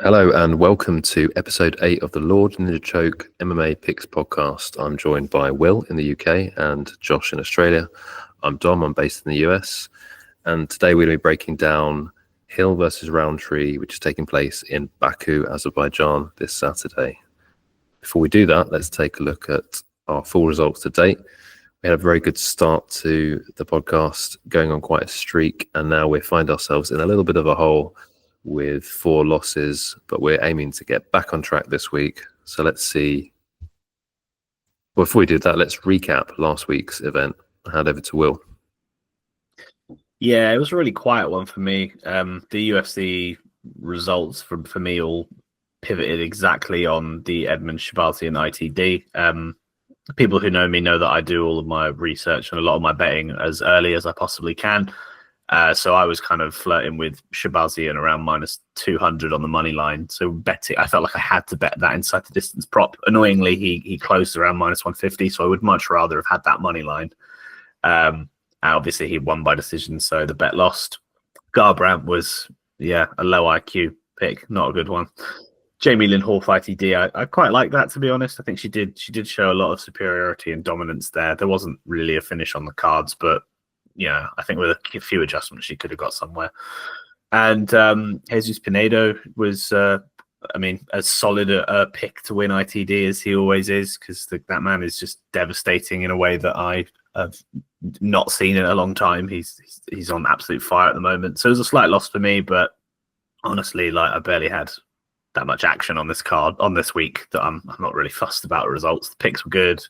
Hello and welcome to episode 8 of the Lord Ninja Choke MMA Picks podcast. I'm joined by Will in the UK and Josh in Australia. I'm Dom, I'm based in the US. And today we're going to be breaking down Hill versus Rountree, which is taking place in Baku, Azerbaijan this Saturday. Before we do that, let's take a look at our full results to date. We had a very good start to the podcast, going on quite a streak, and now we find ourselves in a little bit of a hole with 4 losses, but we're aiming to get back on track this week. So let's see. Well, before we do that, let's recap last week's event. I'll hand over to Will. Yeah, it was a really quiet one for me. The UFC results for me all pivoted exactly on the Edmund Shabalti and ITD. People who know me know that I do all of my research and a lot of my betting as early as I possibly can. So I was kind of flirting with Shabalti and around minus 200 on the money line. So betting, I felt like I had to bet that inside the distance prop. Annoyingly, he closed around minus 150. So I would much rather have had that money line. Obviously, he won by decision, so the bet lost. Garbrandt was, a low IQ pick, not a good one. Jamie Lynn Hall for ITD, I quite like that, to be honest. I think she did show a lot of superiority and dominance there. There wasn't really a finish on the cards, but yeah, I think with a few adjustments, she could have got somewhere. And Jesus Pinedo was, as solid a pick to win ITD as he always is, because that man is just devastating in a way that I have not seen in a long time. He's on absolute fire at the moment. So it was a slight loss for me, but honestly, I barely had that much action on this card on this week that I'm not really fussed about the results. The picks were good.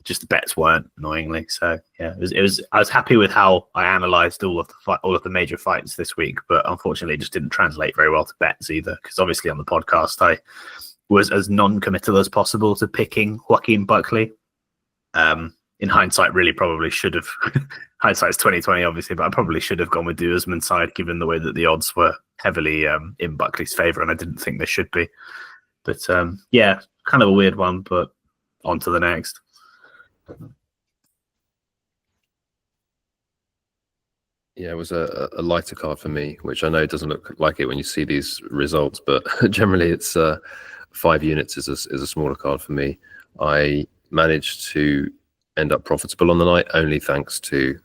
Just the bets weren't, annoyingly. So yeah, it was. I was happy with how I analysed all of the major fights this week, but unfortunately, it just didn't translate very well to bets either. Because obviously on the podcast, I was as non-committal as possible to picking Joaquin Buckley. In hindsight, really probably should have. Hindsight's 2020, obviously, but I probably should have gone with the Usman side, given the way that the odds were heavily in Buckley's favour, and I didn't think they should be. But kind of a weird one. But on to the next. Yeah, it was a lighter card for me, which I know doesn't look like it when you see these results, but generally it's 5 units is a smaller card for me. I managed to end up profitable on the night only thanks to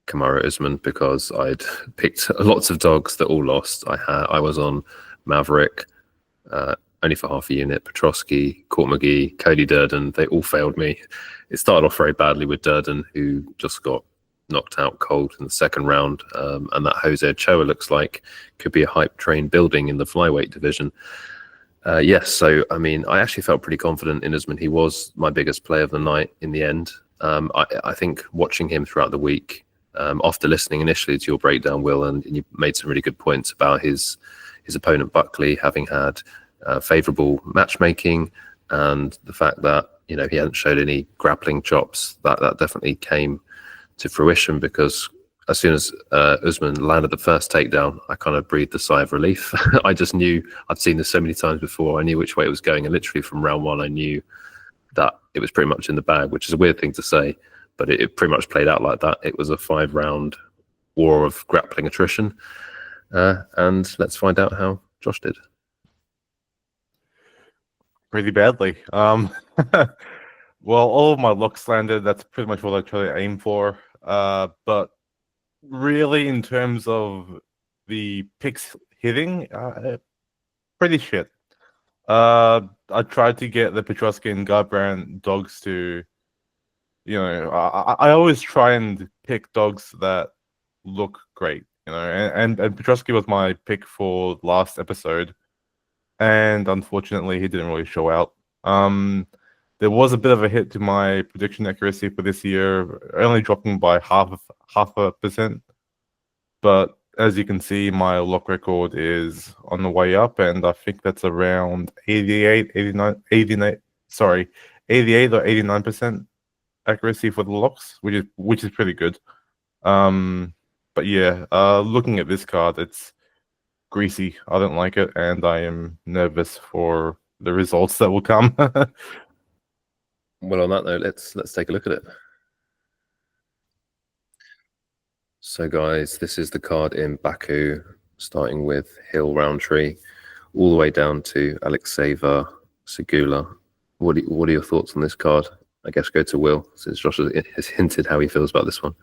Kamaru Usman, because I'd picked lots of dogs that all lost. I was on Maverick, only for half a unit, Petrosky, Court McGee, Cody Durden. They all failed me. It started off very badly with Durden, who just got knocked out cold in the second round, and that Jose Ochoa looks like could be a hype train building in the flyweight division. So I actually felt pretty confident in Usman. He was my biggest play of the night in the end. I think watching him throughout the week, after listening initially to your breakdown, Will, and you made some really good points about his opponent Buckley having had favourable matchmaking, and the fact that he hadn't showed any grappling chops, that definitely came to fruition, because as soon as Usman landed the first takedown, I kind of breathed a sigh of relief. I just knew, I'd seen this so many times before, I knew which way it was going, and literally from round 1 I knew that it was pretty much in the bag, which is a weird thing to say, but it pretty much played out like that. It was a 5-round war of grappling attrition, and let's find out how Josh did. Pretty badly. Well, all of my locks landed. That's pretty much what I try to aim for. But really, in terms of the picks hitting, pretty shit. I tried to get the Petrosky and Garbrandt dogs to, I always try and pick dogs that look great, and Petrosky was my pick for last episode, and unfortunately he didn't really show out. There was a bit of a hit to my prediction accuracy for this year, only dropping by half a percent. But as you can see, my lock record is on the way up, and I think that's around 88 or 89% accuracy for the locks, which is pretty good. But yeah, looking at this card, it's greasy. I don't like it, and I am nervous for the results that will come. Well, on that note, let's take a look at it. So guys, this is the card in Baku, starting with Hill Rountree. all the way down to Alexeva, Segula. What are your thoughts on this card? I guess go to Will, since Josh has hinted how he feels about this one.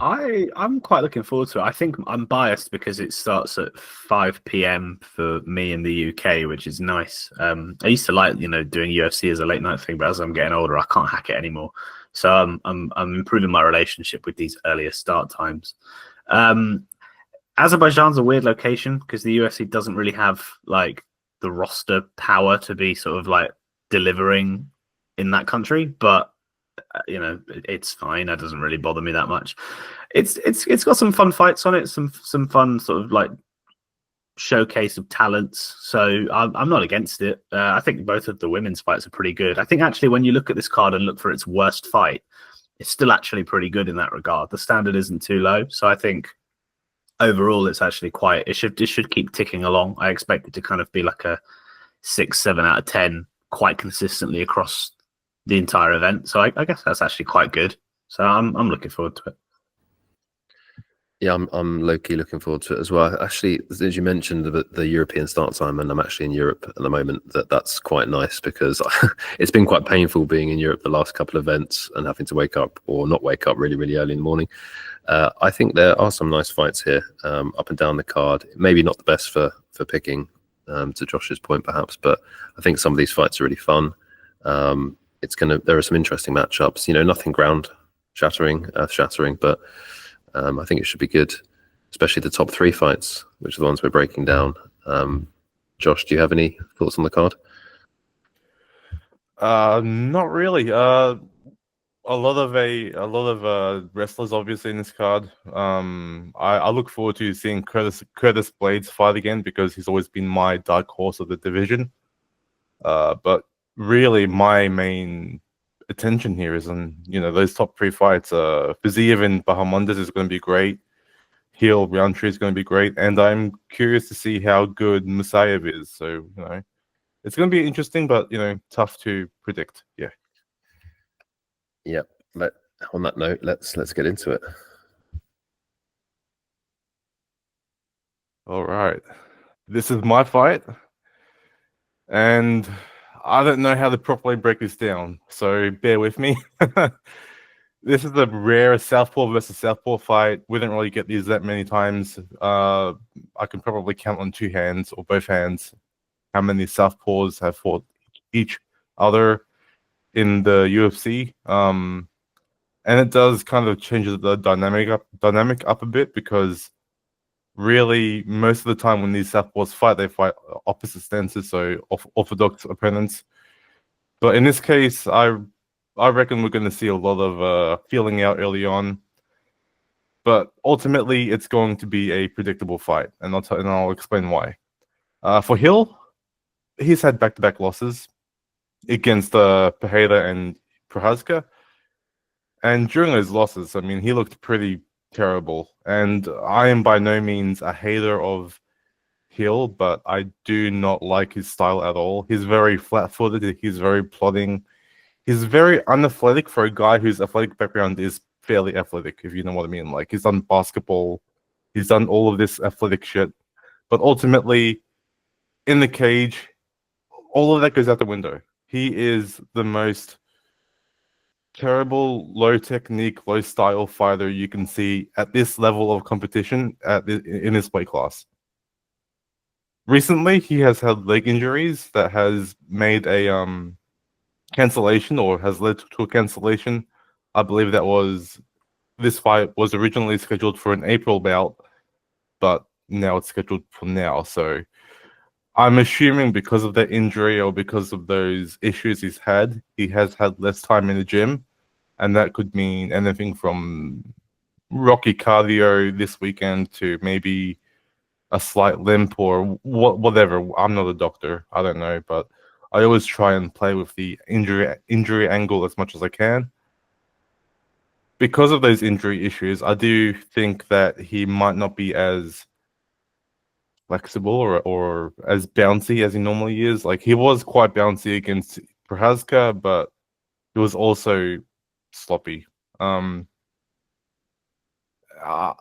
I'm quite looking forward to it. I think I'm biased because it starts at 5 p.m. for me in the UK, which is nice. I used to like, doing UFC as a late night thing, but as I'm getting older, I can't hack it anymore. So I'm improving my relationship with these earlier start times. Azerbaijan's a weird location because the UFC doesn't really have like the roster power to be sort of like delivering in that country, but it's fine. That doesn't really bother me that much. It's got some fun fights on it, some fun sort of like showcase of talents. So I'm not against it. I think both of the women's fights are pretty good. I think actually when you look at this card and look for its worst fight, it's still actually pretty good in that regard. The standard isn't too low, so I think overall it's actually quite. It should keep ticking along. I expect it to kind of be like a 6, 7 out of 10 quite consistently across the entire event. So I guess that's actually quite good. So I'm looking forward to it. Yeah, I'm low-key looking forward to it as well. Actually, as you mentioned the European start time, and I'm actually in Europe at the moment, that's quite nice because it's been quite painful being in Europe the last couple of events and having to wake up or not wake up really, really early in the morning. I think there are some nice fights here up and down the card. Maybe not the best for picking, to Josh's point perhaps, but I think some of these fights are really fun. There are some interesting matchups, nothing earth-shattering, but I think it should be good, especially the top 3 fights, which are the ones we're breaking down. Josh, do you have any thoughts on the card? Not really. A lot of wrestlers obviously in this card. I look forward to seeing Curtis Blades fight again because he's always been my dark horse of the division. But really, my main attention here is on those top 3 fights. Fiziev and Baamondes is going to be great. Khalil Rountree is going to be great, and I'm curious to see how good Musayev is. So it's going to be interesting, but tough to predict. Yeah. Yep. On that note, let's get into it. All right, this is my fight, and I don't know how to properly break this down, so bear with me. This is the rarest Southpaw versus Southpaw fight. We don't really get these that many times. I can probably count on 2 hands or both hands how many Southpaws have fought each other in the UFC. And it does kind of change the dynamic up a bit because really most of the time when these Southpaws fight, they fight opposite stances, so orthodox opponents. But in this case, I reckon we're going to see a lot of feeling out early on. But ultimately, it's going to be a predictable fight, and I'll explain why. For Hill, he's had back-to-back losses against Pereira and Prochazka. And during those losses, I mean, he looked pretty terrible. And I am by no means a hater of Hill, but I do not like his style at all. He's very flat-footed. He's very plodding. He's very unathletic for a guy whose athletic background is fairly athletic, if you know what I mean. Like, he's done basketball. He's done all of this athletic shit. But ultimately, in the cage, all of that goes out the window. He is the most terrible, low technique, low style fighter you can see at this level of competition in this weight class. Recently, he has had leg injuries that has made a cancellation or has led to a cancellation. I believe this fight was originally scheduled for an April bout, but now it's scheduled for now. So I'm assuming because of that injury or because of those issues he has had less time in the gym, and that could mean anything from rocky cardio this weekend to maybe a slight limp or whatever. I'm not a doctor. I don't know, but I always try and play with the injury angle as much as I can. Because of those injury issues, I do think that he might not be as flexible or as bouncy as he normally is. Like, he was quite bouncy against Prochazka, but he was also sloppy.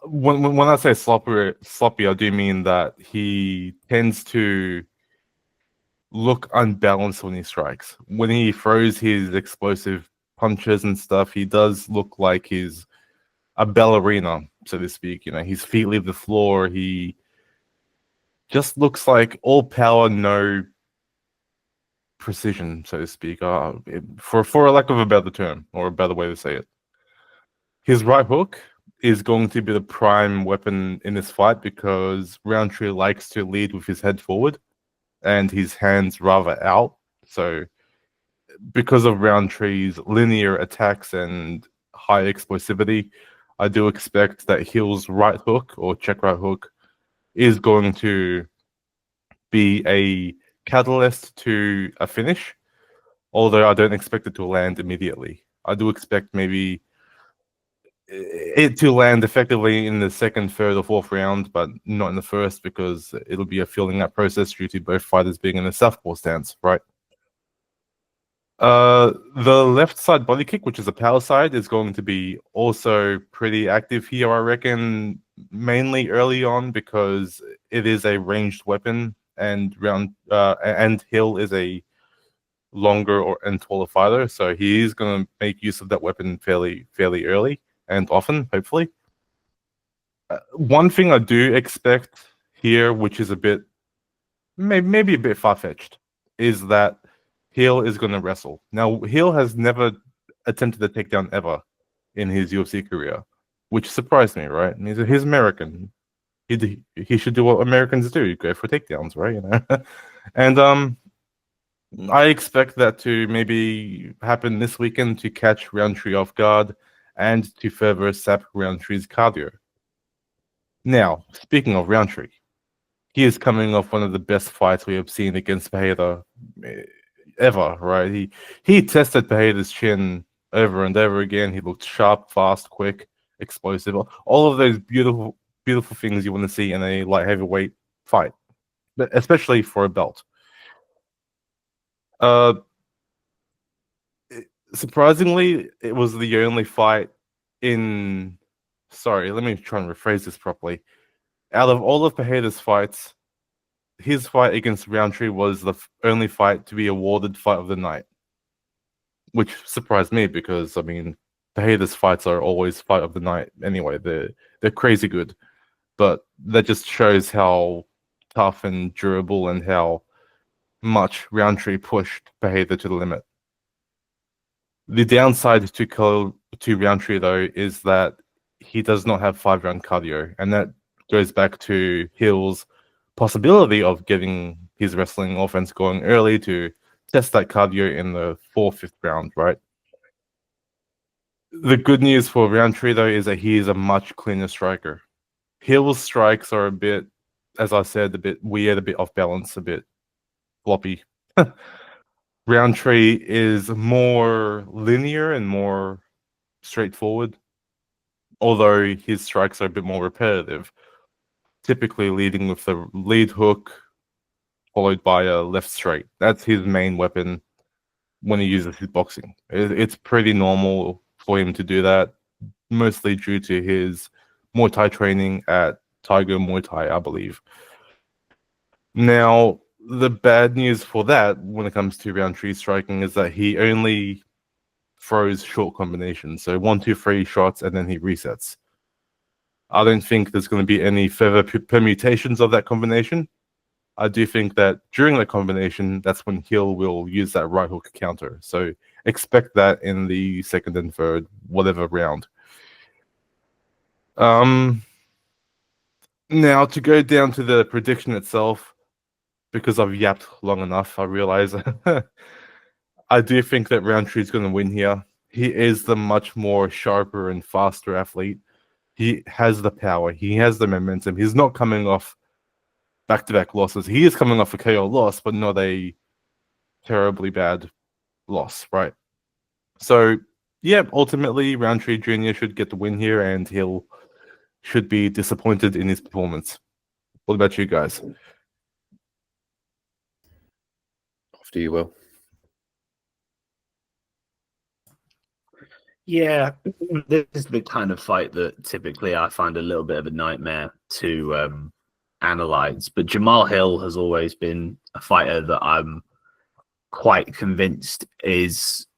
when I say sloppy, I do mean that he tends to look unbalanced when he strikes. When he throws his explosive punches and stuff, he does look like he's a ballerina, so to speak. His feet leave the floor. He just looks like all power, no precision, so to speak. For a lack of a better term or a better way to say it, his right hook is going to be the prime weapon in this fight because Rountree likes to lead with his head forward and his hands rather out. So because of Rountree's linear attacks and high explosivity, I do expect that Hill's right hook or check right hook is going to be a catalyst to a finish, although I don't expect it to land immediately. I do expect maybe it to land effectively in the second, third, or fourth round, but not in the first because it'll be a filling up process due to both fighters being in a southpaw stance, right? The left side body kick, which is a power side, is going to be also pretty active here, I reckon, mainly early on because it is a ranged weapon and Hill is a longer and taller fighter, so he is going to make use of that weapon fairly early and often, hopefully. One thing I do expect here, which is a bit maybe a bit far-fetched, is that Hill is going to wrestle. Now, Hill has never attempted a takedown ever in his UFC career, which surprised me, right? He's American. He should do what Americans do, go for takedowns, right? And I expect that to maybe happen this weekend to catch Rountree off guard and to further sap Rountree's cardio. Now, speaking of Rountree, he is coming off one of the best fights we have seen against Pereira ever, right? He tested Pereira's chin over and over again. He looked sharp, fast, quick, explosive. All of those beautiful things you want to see in a light heavyweight fight, especially for a belt. Surprisingly, it was the only fight in. Sorry, let me try and rephrase this properly. Out of all of Pereira's fights, his fight against Rountree was the only fight to be awarded fight of the night, which surprised me because Pereira's fights are always fight of the night anyway. They're crazy good, but that just shows how tough and durable and how much Rountree pushed Pereira to the limit. The downside to Rountree though is that he does not have 5-round cardio, and that goes back to Hill's possibility of getting his wrestling offense going early to test that cardio in the 4th, 5th round, right? The good news for Rountree though is that he is a much cleaner striker. Hill's strikes are a bit, as I said, a bit weird, a bit off balance, a bit floppy. Rountree is more linear and more straightforward, although his strikes are a bit more repetitive, typically leading with the lead hook followed by a left straight. That's his main weapon when he uses his boxing. It's pretty normal for him to do that, mostly due to his Muay Thai training at Tiger Muay Thai, I believe. Now, the bad news for that when it comes to Rountree striking is that he only throws short combinations. So 1, 2, 3 shots and then he resets. I don't think there's going to be any further permutations of that combination. I do think that during the combination, that's when Hill will use that right hook counter. So expect that in the second and third, whatever round. Now, to go down to the prediction itself, because I've yapped long enough, I realize I do think that Rountree is going to win here. He is the much more sharper and faster athlete. He has the power. He has the momentum. He's not coming off back-to-back losses. He is coming off a KO loss, but not a terribly bad loss, right? So, yeah, ultimately, Rountree Jr. should get the win here, and Hill should be disappointed in his performance. What about you guys? After you, Will. Yeah, this is the kind of fight that typically I find a little bit of a nightmare to analyze. But Jamahal Hill has always been a fighter that I'm quite convinced is.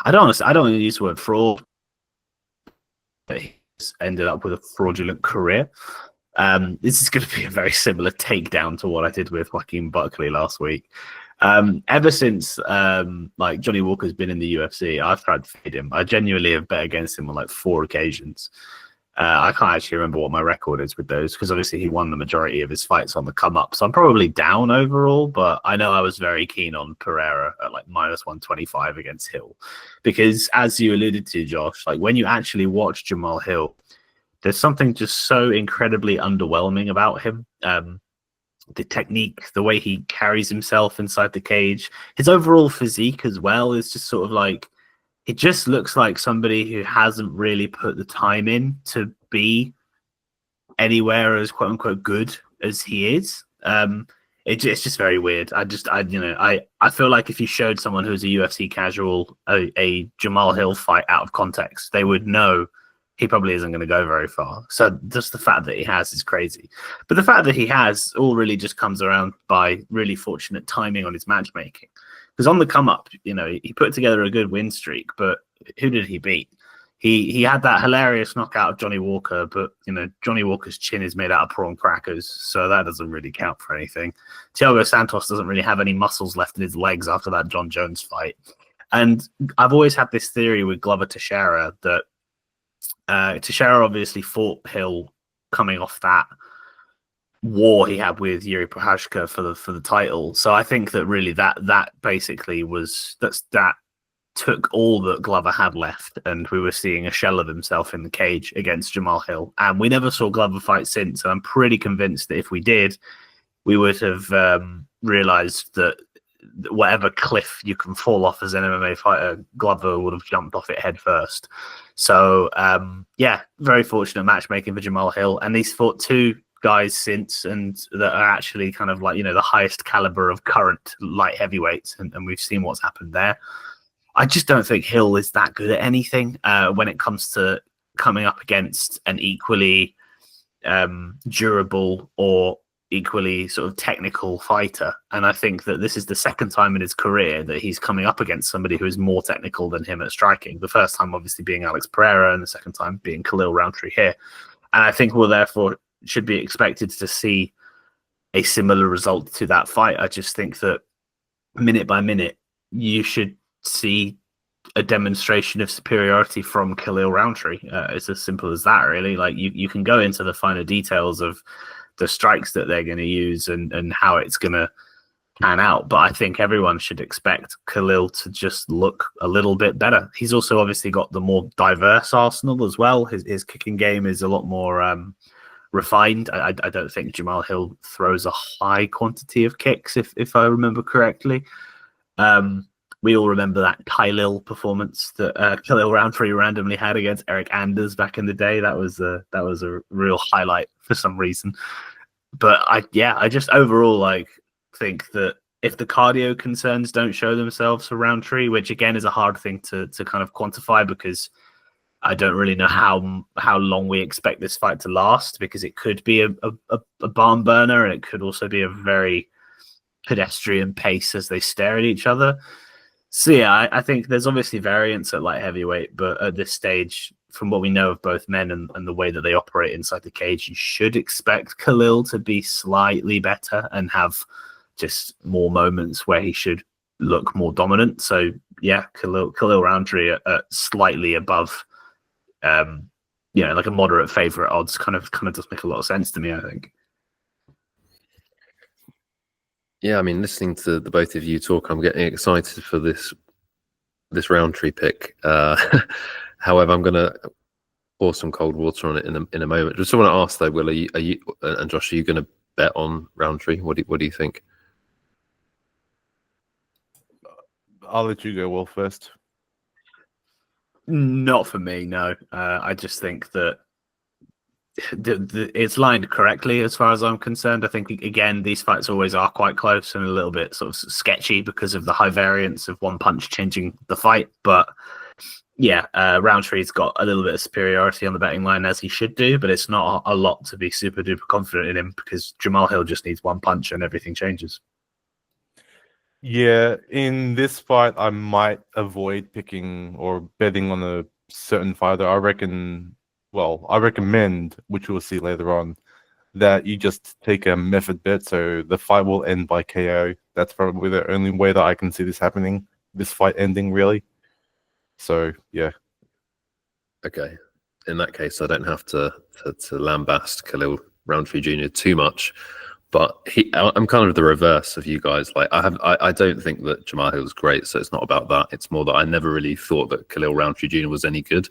I don't want to use the word fraud, but he's ended up with a fraudulent career. This is going to be a very similar takedown to what I did with Joaquin Buckley last week. Ever since like Johnny Walker's been in the UFC, I've tried to fade him. I genuinely have bet against him on like 4 occasions. I can't actually remember what my record is with those because obviously he won the majority of his fights on the come up. So I'm probably down overall, but I know I was very keen on Pereira at like -125 against Hill because as you alluded to, Josh, like when you actually watch Jamahal Hill, there's something just so incredibly underwhelming about him. The technique, the way he carries himself inside the cage, his overall physique as well is just sort of like, it just looks like somebody who hasn't really put the time in to be anywhere as quote unquote good as he is. It's just very weird. I feel like if you showed someone who's a UFC casual a Jamahal Hill fight out of context, they would know he probably isn't going to go very far. So just the fact that he has is crazy. But the fact that he has all really just comes around by really fortunate timing on his matchmaking. Because on the come up, he put together a good win streak, but who did he beat? He had that hilarious knockout of Johnny Walker, but Johnny Walker's chin is made out of prawn crackers, so that doesn't really count for anything. Thiago Santos doesn't really have any muscles left in his legs after that John Jones fight. And I've always had this theory with Glover Teixeira that Teixeira obviously fought Hill coming off that war he had with Yuri Prochazka for the title. So I think that really that basically was that took all that Glover had left, and we were seeing a shell of himself in the cage against Jamahal Hill. And we never saw Glover fight since. And I'm pretty convinced that if we did, we would have realized that whatever cliff you can fall off as an MMA fighter, Glover would have jumped off it head first. So, very fortunate matchmaking for Jamahal Hill. And he's fought 2 guys since, and that are actually kind of like, the highest caliber of current light heavyweights. And we've seen what's happened there. I just don't think Hill is that good at anything when it comes to coming up against an equally durable or equally sort of technical fighter. And I think that this is the second time in his career that he's coming up against somebody who is more technical than him at striking. The first time obviously being Alex Pereira, and the second time being Khalil Rountree here. And I think we'll therefore should be expected to see a similar result to that fight. I just think that minute by minute, you should see a demonstration of superiority from Khalil Rountree. It's as simple as that, really. Like you can go into the finer details of the strikes that they're going to use and how it's going to pan out. But I think everyone should expect Khalil to just look a little bit better. He's also obviously got the more diverse arsenal as well. His kicking game is a lot more refined. I don't think Jamahal Hill throws a high quantity of kicks, if I remember correctly. We all remember that Khalil performance that Khalil Rountree randomly had against Eric Anders back in the day. That was a real highlight for some reason. But I just overall think that if the cardio concerns don't show themselves for Rountree, which again is a hard thing to kind of quantify because I don't really know how long we expect this fight to last, because it could be a barn burner and it could also be a very pedestrian pace as they stare at each other. So yeah, I think there's obviously variance at light heavyweight, but at this stage, from what we know of both men and the way that they operate inside the cage, you should expect Khalil to be slightly better and have just more moments where he should look more dominant. So yeah, Khalil Rountree at slightly above, like a moderate favorite odds kind of does make a lot of sense to me, I think. Yeah, I mean, listening to the both of you talk, I'm getting excited for this Rountree pick. However, I'm going to pour some cold water on it in a moment. Just want to ask though, Will, are you and Josh, are you going to bet on Rountree? What do you think? I'll let you go, Will, first. Not for me, no. I just think that it's lined correctly as far as I'm concerned. I think, again, these fights always are quite close and a little bit sort of sketchy because of the high variance of one punch changing the fight. But Yeah, Roundtree's got a little bit of superiority on the betting line, as he should do, but it's not a lot to be super duper confident in him, because Jamahal Hill just needs one punch and everything changes. Yeah, in this fight, I might avoid picking or betting on a certain fighter. I recommend, which we'll see later on, that you just take a method bet, so the fight will end by KO. That's probably the only way that I can see this happening, this fight ending, really. So, yeah. Okay. In that case, I don't have to lambast Khalil Rountree Jr. too much, but I'm kind of the reverse of you guys. Like, I don't think that Jamahal Hill's great, so it's not about that. It's more that I never really thought that Khalil Rountree Jr. was any good,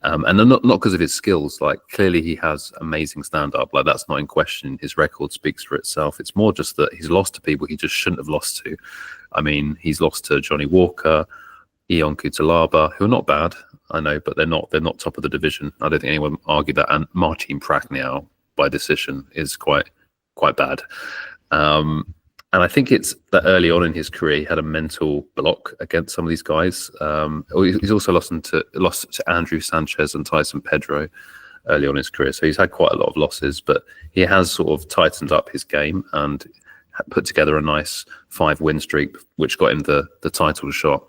and not because of his skills. Like, clearly he has amazing stand-up. Like, that's not in question. His record speaks for itself. It's more just that he's lost to people he just shouldn't have lost to. I mean, he's lost to Johnny Walker, Ion Cutelaba, who are not bad, I know, but they're not top of the division. I don't think anyone argued that. And Marcin Prachniow by decision is quite bad. And I think it's that early on in his career he had a mental block against some of these guys. He's also lost to Andrew Sanchez and Tyson Pedro early on in his career, so he's had quite a lot of losses. But he has sort of tightened up his game and put together a nice 5-win streak, which got him the title shot.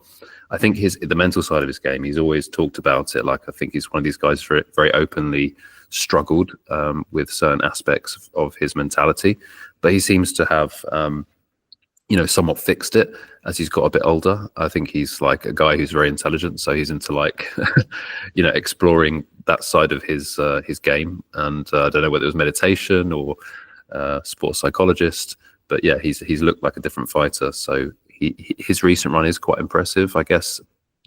I think the mental side of his game, he's always talked about it. Like, I think he's one of these guys very openly struggled with certain aspects of his mentality, but he seems to have, somewhat fixed it as he's got a bit older. I think he's like a guy who's very intelligent, so he's into like, exploring that side of his game. And I don't know whether it was meditation or sports psychologist, but yeah, he's looked like a different fighter. So his recent run is quite impressive. I guess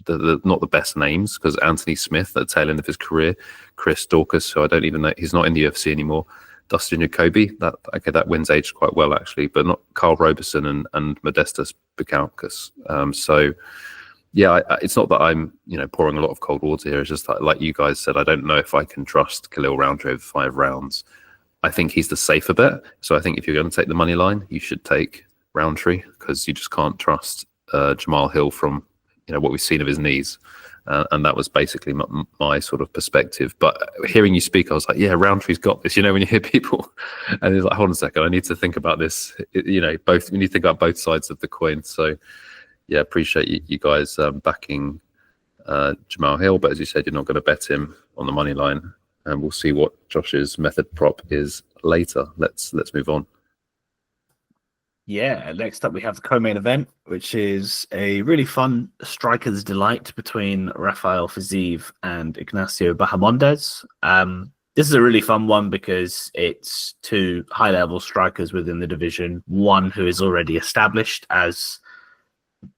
not the best names, because Anthony Smith at the tail end of his career, Chris Daukaus, who I don't even know, he's not in the UFC anymore, Dustin Jacoby, that wins aged quite well actually, but not Carl Roberson and Modestas Bukauskas. So yeah, it's not that I'm pouring a lot of cold water here. It's just like you guys said, I don't know if I can trust Khalil Rountree over 5 rounds. I think he's the safer bet. So I think if you're going to take the money line, you should take Rountree, because you just can't trust Jamahal Hill from what we've seen of his knees, and that was basically my sort of perspective. But hearing you speak, I was like, yeah, Roundtree's got this. When you hear people, and it's like, hold on a second, I need to think about this. Both we need to think about both sides of the coin. So yeah, appreciate you guys backing Jamahal Hill, but as you said, you're not going to bet him on the money line, and we'll see what Josh's method prop is later. Let's move on. Yeah, next up we have the co-main event, which is a really fun striker's delight between Rafael Fiziev and Ignacio Baamondes. This is a really fun one because it's 2 high-level strikers within the division, one who is already established as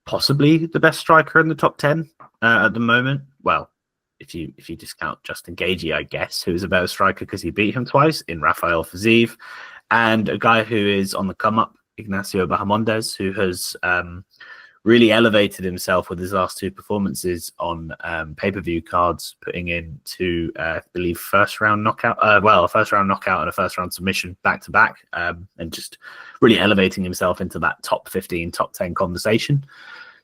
possibly the best striker in the top 10 at the moment. Well, if you discount Justin Gaethje, I guess, who is a better striker because he beat him twice in Rafael Fiziev, and a guy who is on the come-up, Ignacio Baamondes, who has really elevated himself with his last 2 performances on pay-per-view cards, putting in 2, I believe, a first-round knockout and a first-round submission back-to-back, and just really elevating himself into that top 15, top 10 conversation.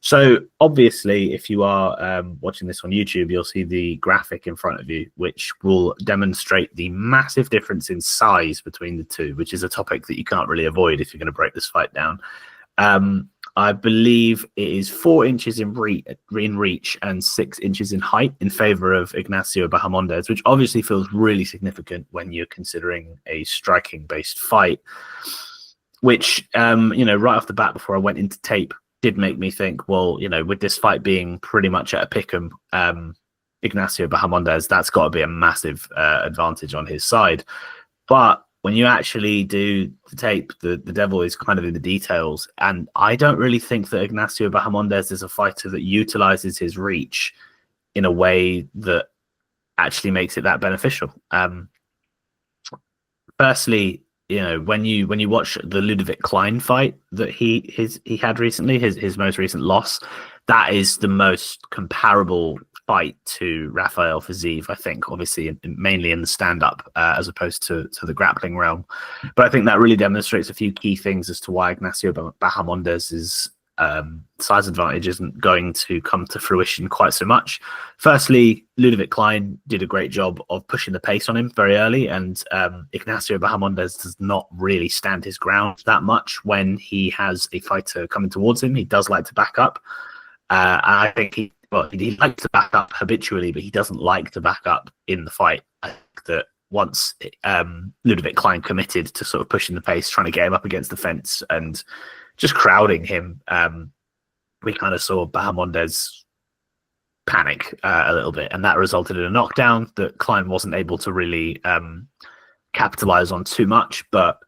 So obviously, if you are watching this on YouTube, you'll see the graphic in front of you, which will demonstrate the massive difference in size between the 2, which is a topic that you can't really avoid if you're going to break this fight down. I believe it is 4 inches in reach and 6 inches in height in favor of Ignacio Baamondes, which obviously feels really significant when you're considering a striking-based fight, which, right off the bat before I went into tape, did make me think, well, with this fight being pretty much at a pick'em, Ignacio Baamondes, that's got to be a massive advantage on his side. But when you actually do the tape, the devil is kind of in the details. And I don't really think that Ignacio Baamondes is a fighter that utilizes his reach in a way that actually makes it that beneficial. Firstly, when you watch the Ludovic Klein fight that he had recently, his most recent loss, that is the most comparable fight to Rafael Fiziev, I think, obviously mainly in the stand-up as opposed to the grappling realm. But I think that really demonstrates a few key things as to why Ignacio Baamondes is size advantage isn't going to come to fruition quite so much. Firstly, Ludovic Klein did a great job of pushing the pace on him very early, and Ignacio Baamondes does not really stand his ground that much when he has a fighter coming towards him. He does like to back up. And I think he likes to back up habitually, but he doesn't like to back up in the fight. I think that once Ludovic Klein committed to sort of pushing the pace, trying to get him up against the fence and just crowding him, we kind of saw Baamondes panic a little bit, and that resulted in a knockdown that Klein wasn't able to really capitalize on too much. But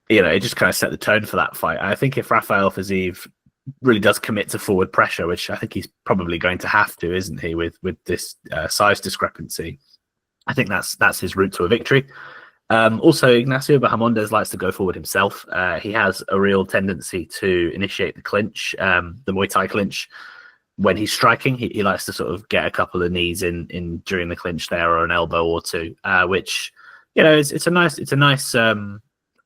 it just kind of set the tone for that fight. And I think if Rafael Fiziev really does commit to forward pressure, which I think he's probably going to have to, isn't he, with this size discrepancy, I think that's his route to a victory. Also, Ignacio Baamondes likes to go forward himself. He has a real tendency to initiate the clinch, the Muay Thai clinch. When he's striking, he likes to sort of get a couple of knees in during the clinch there, or an elbow or two, which it's a nice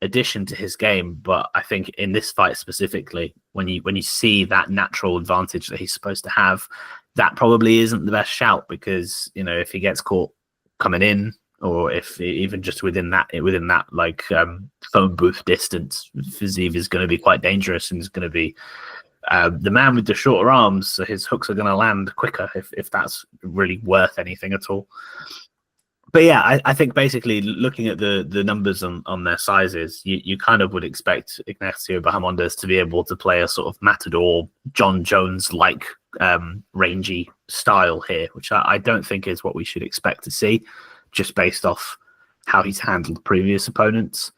addition to his game. But I think in this fight specifically, when you see that natural advantage that he's supposed to have, that probably isn't the best shout, because if he gets caught coming in, or if even just within that like phone booth distance, Fiziev is going to be quite dangerous, and is going to be the man with the shorter arms, so his hooks are going to land quicker if that's really worth anything at all. But yeah, I think basically looking at the numbers on their sizes, you kind of would expect Ignacio Baamondes to be able to play a sort of Matador, John Jones-like rangy style here, which I don't think is what we should expect to see, just based off how he's handled previous opponents.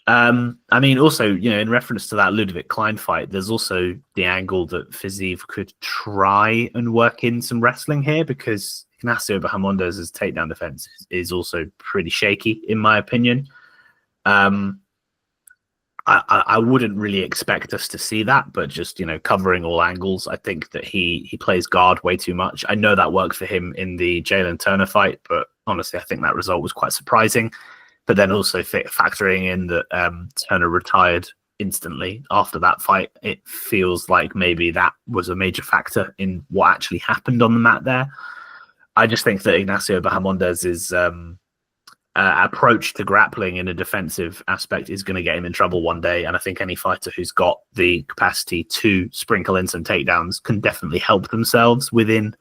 I mean, also, in reference to that Ludovic Klein fight, there's also the angle that Fiziev could try and work in some wrestling here, because Ignacio Baamondes' takedown defense is also pretty shaky, in my opinion. I wouldn't really expect us to see that, but just, covering all angles, I think that he plays guard way too much. I know that worked for him in the Jalen Turner fight, but honestly, I think that result was quite surprising. But then also factoring in that Turner retired instantly after that fight, it feels like maybe that was a major factor in what actually happened on the mat there. I just think that Ignacio Baamondes' approach to grappling in a defensive aspect is going to get him in trouble one day. And I think any fighter who's got the capacity to sprinkle in some takedowns can definitely help themselves within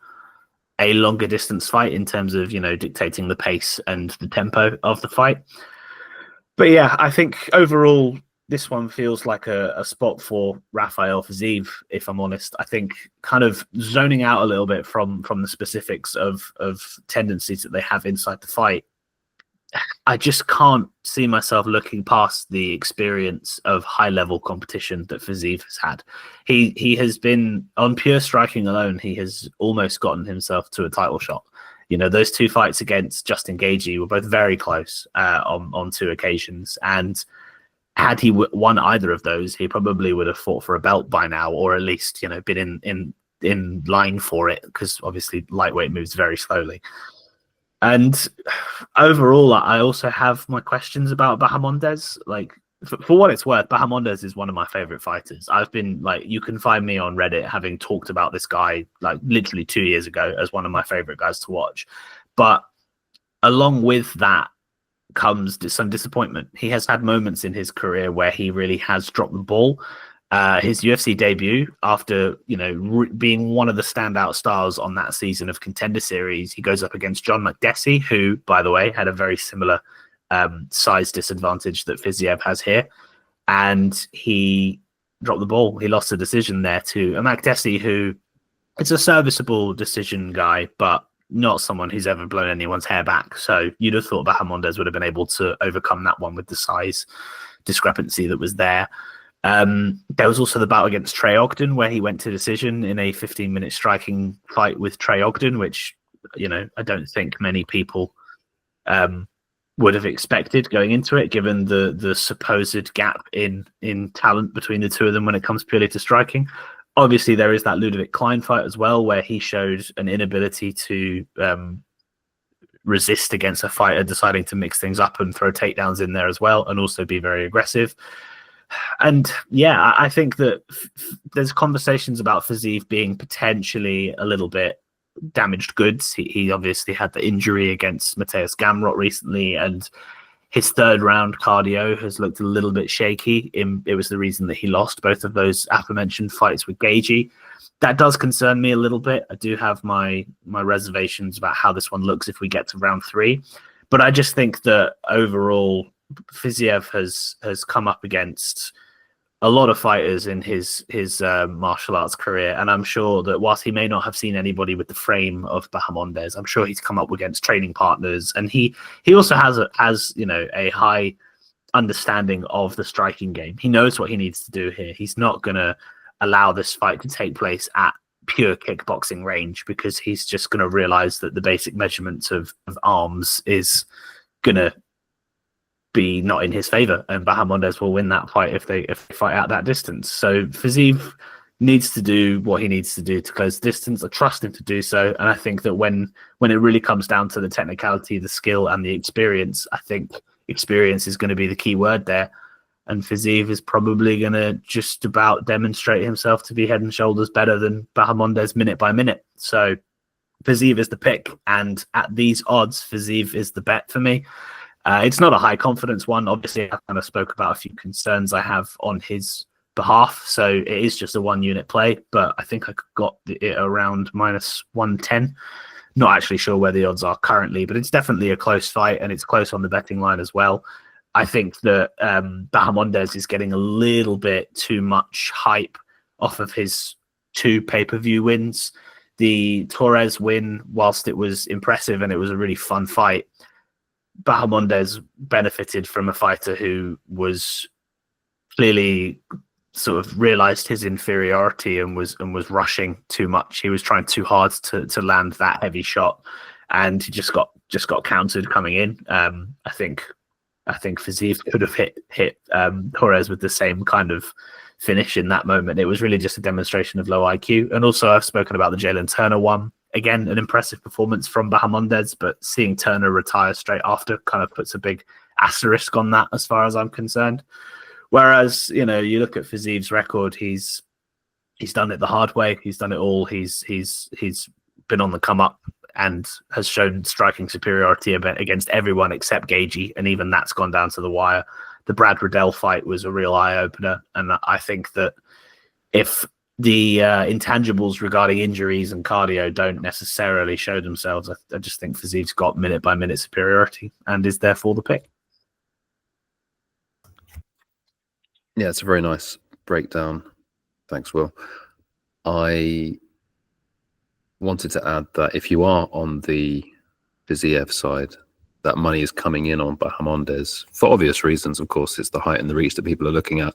a longer distance fight, in terms of, dictating the pace and the tempo of the fight. But yeah, I think overall, this one feels like a spot for Rafael Fiziev, if I'm honest. I think kind of zoning out a little bit from the specifics of tendencies that they have inside the fight, I just can't see myself looking past the experience of high-level competition that Fiziev has had. He has been, on pure striking alone, he has almost gotten himself to a title shot. Those two fights against Justin Gaethje were both very close on two occasions, and had he won either of those, he probably would have fought for a belt by now, or at least been in line for it, because obviously lightweight moves very slowly. And overall, I also have my questions about Baamondes. Like, for what it's worth, Baamondes is one of my favorite fighters. I've been you can find me on Reddit having talked about this guy literally 2 years ago as one of my favorite guys to watch. But along with that comes some disappointment. He has had moments in his career where he really has dropped the ball. His UFC debut, after being one of the standout stars on that season of Contender Series, he goes up against John Makdessi, who, by the way, had a very similar size disadvantage that Fiziev has here, and he dropped the ball. He lost a decision there to a Makdessi, who is a serviceable decision guy, but not someone who's ever blown anyone's hair back. So you'd have thought Baamondes would have been able to overcome that one with the size discrepancy that was there. There was also the bout against Trey Ogden, where he went to decision in a 15-minute striking fight with Trey Ogden, which I don't think many people would have expected going into it, given the supposed gap in talent between the two of them when it comes purely to striking. Obviously, there is that Ludovic Klein fight as well, where he showed an inability to resist against a fighter deciding to mix things up and throw takedowns in there as well, and also be very aggressive. And yeah, I think that there's conversations about Fiziev being potentially a little bit damaged goods. He obviously had the injury against Mateusz Gamrot recently, and his third round cardio has looked a little bit shaky. It was the reason that he lost both of those aforementioned fights with Gaethje. That does concern me a little bit. I do have my reservations about how this one looks if we get to round 3. But I just think that overall, Fiziev has come up against a lot of fighters in his martial arts career, and I'm sure that whilst he may not have seen anybody with the frame of Baamondes, I'm sure he's come up against training partners, and he also has a high understanding of the striking game. He knows what he needs to do here. He's not going to allow this fight to take place at pure kickboxing range, because he's just going to realize that the basic measurements of arms is going to be not in his favor, and Baamondes will win that fight if they fight out that distance. So Fiziev needs to do what he needs to do to close the distance. I trust him to do so, and I think that when it really comes down to the technicality, the skill, and the experience, I think experience is going to be the key word there. And Fiziev is probably going to just about demonstrate himself to be head and shoulders better than Baamondes minute by minute. So Fiziev is the pick, and at these odds, Fiziev is the bet for me. It's not a high confidence one. Obviously, I kind of spoke about a few concerns I have on his behalf. So it is just a 1 unit play, but I think I got it around -110. Not actually sure where the odds are currently, but it's definitely a close fight, and it's close on the betting line as well. I think that Baamondes is getting a little bit too much hype off of his 2 pay-per-view wins. The Torres win, whilst it was impressive and it was a really fun fight, Baamondes benefited from a fighter who was clearly sort of realized his inferiority and was rushing too much. He was trying too hard to land that heavy shot, and he just got countered coming in. I think Fiziev could have hit Torres with the same kind of finish in that moment. It was really just a demonstration of low IQ. And also, I've spoken about the Jalen Turner one. Again, an impressive performance from Baamondes, but seeing Turner retire straight after kind of puts a big asterisk on that as far as I'm concerned. Whereas, you look at Fiziev's record, he's done it the hard way. He's done it all. He's been on the come up and has shown striking superiority against everyone except Gaethje, and even that's gone down to the wire. The Brad Riddell fight was a real eye-opener, and I think that if the intangibles regarding injuries and cardio don't necessarily show themselves, I just think Fiziev's got minute-by-minute superiority and is therefore the pick. Yeah, it's a very nice breakdown. Thanks, Will. I wanted to add that if you are on the Fiziev side, that money is coming in on Baamondes for obvious reasons. Of course, it's the height and the reach that people are looking at.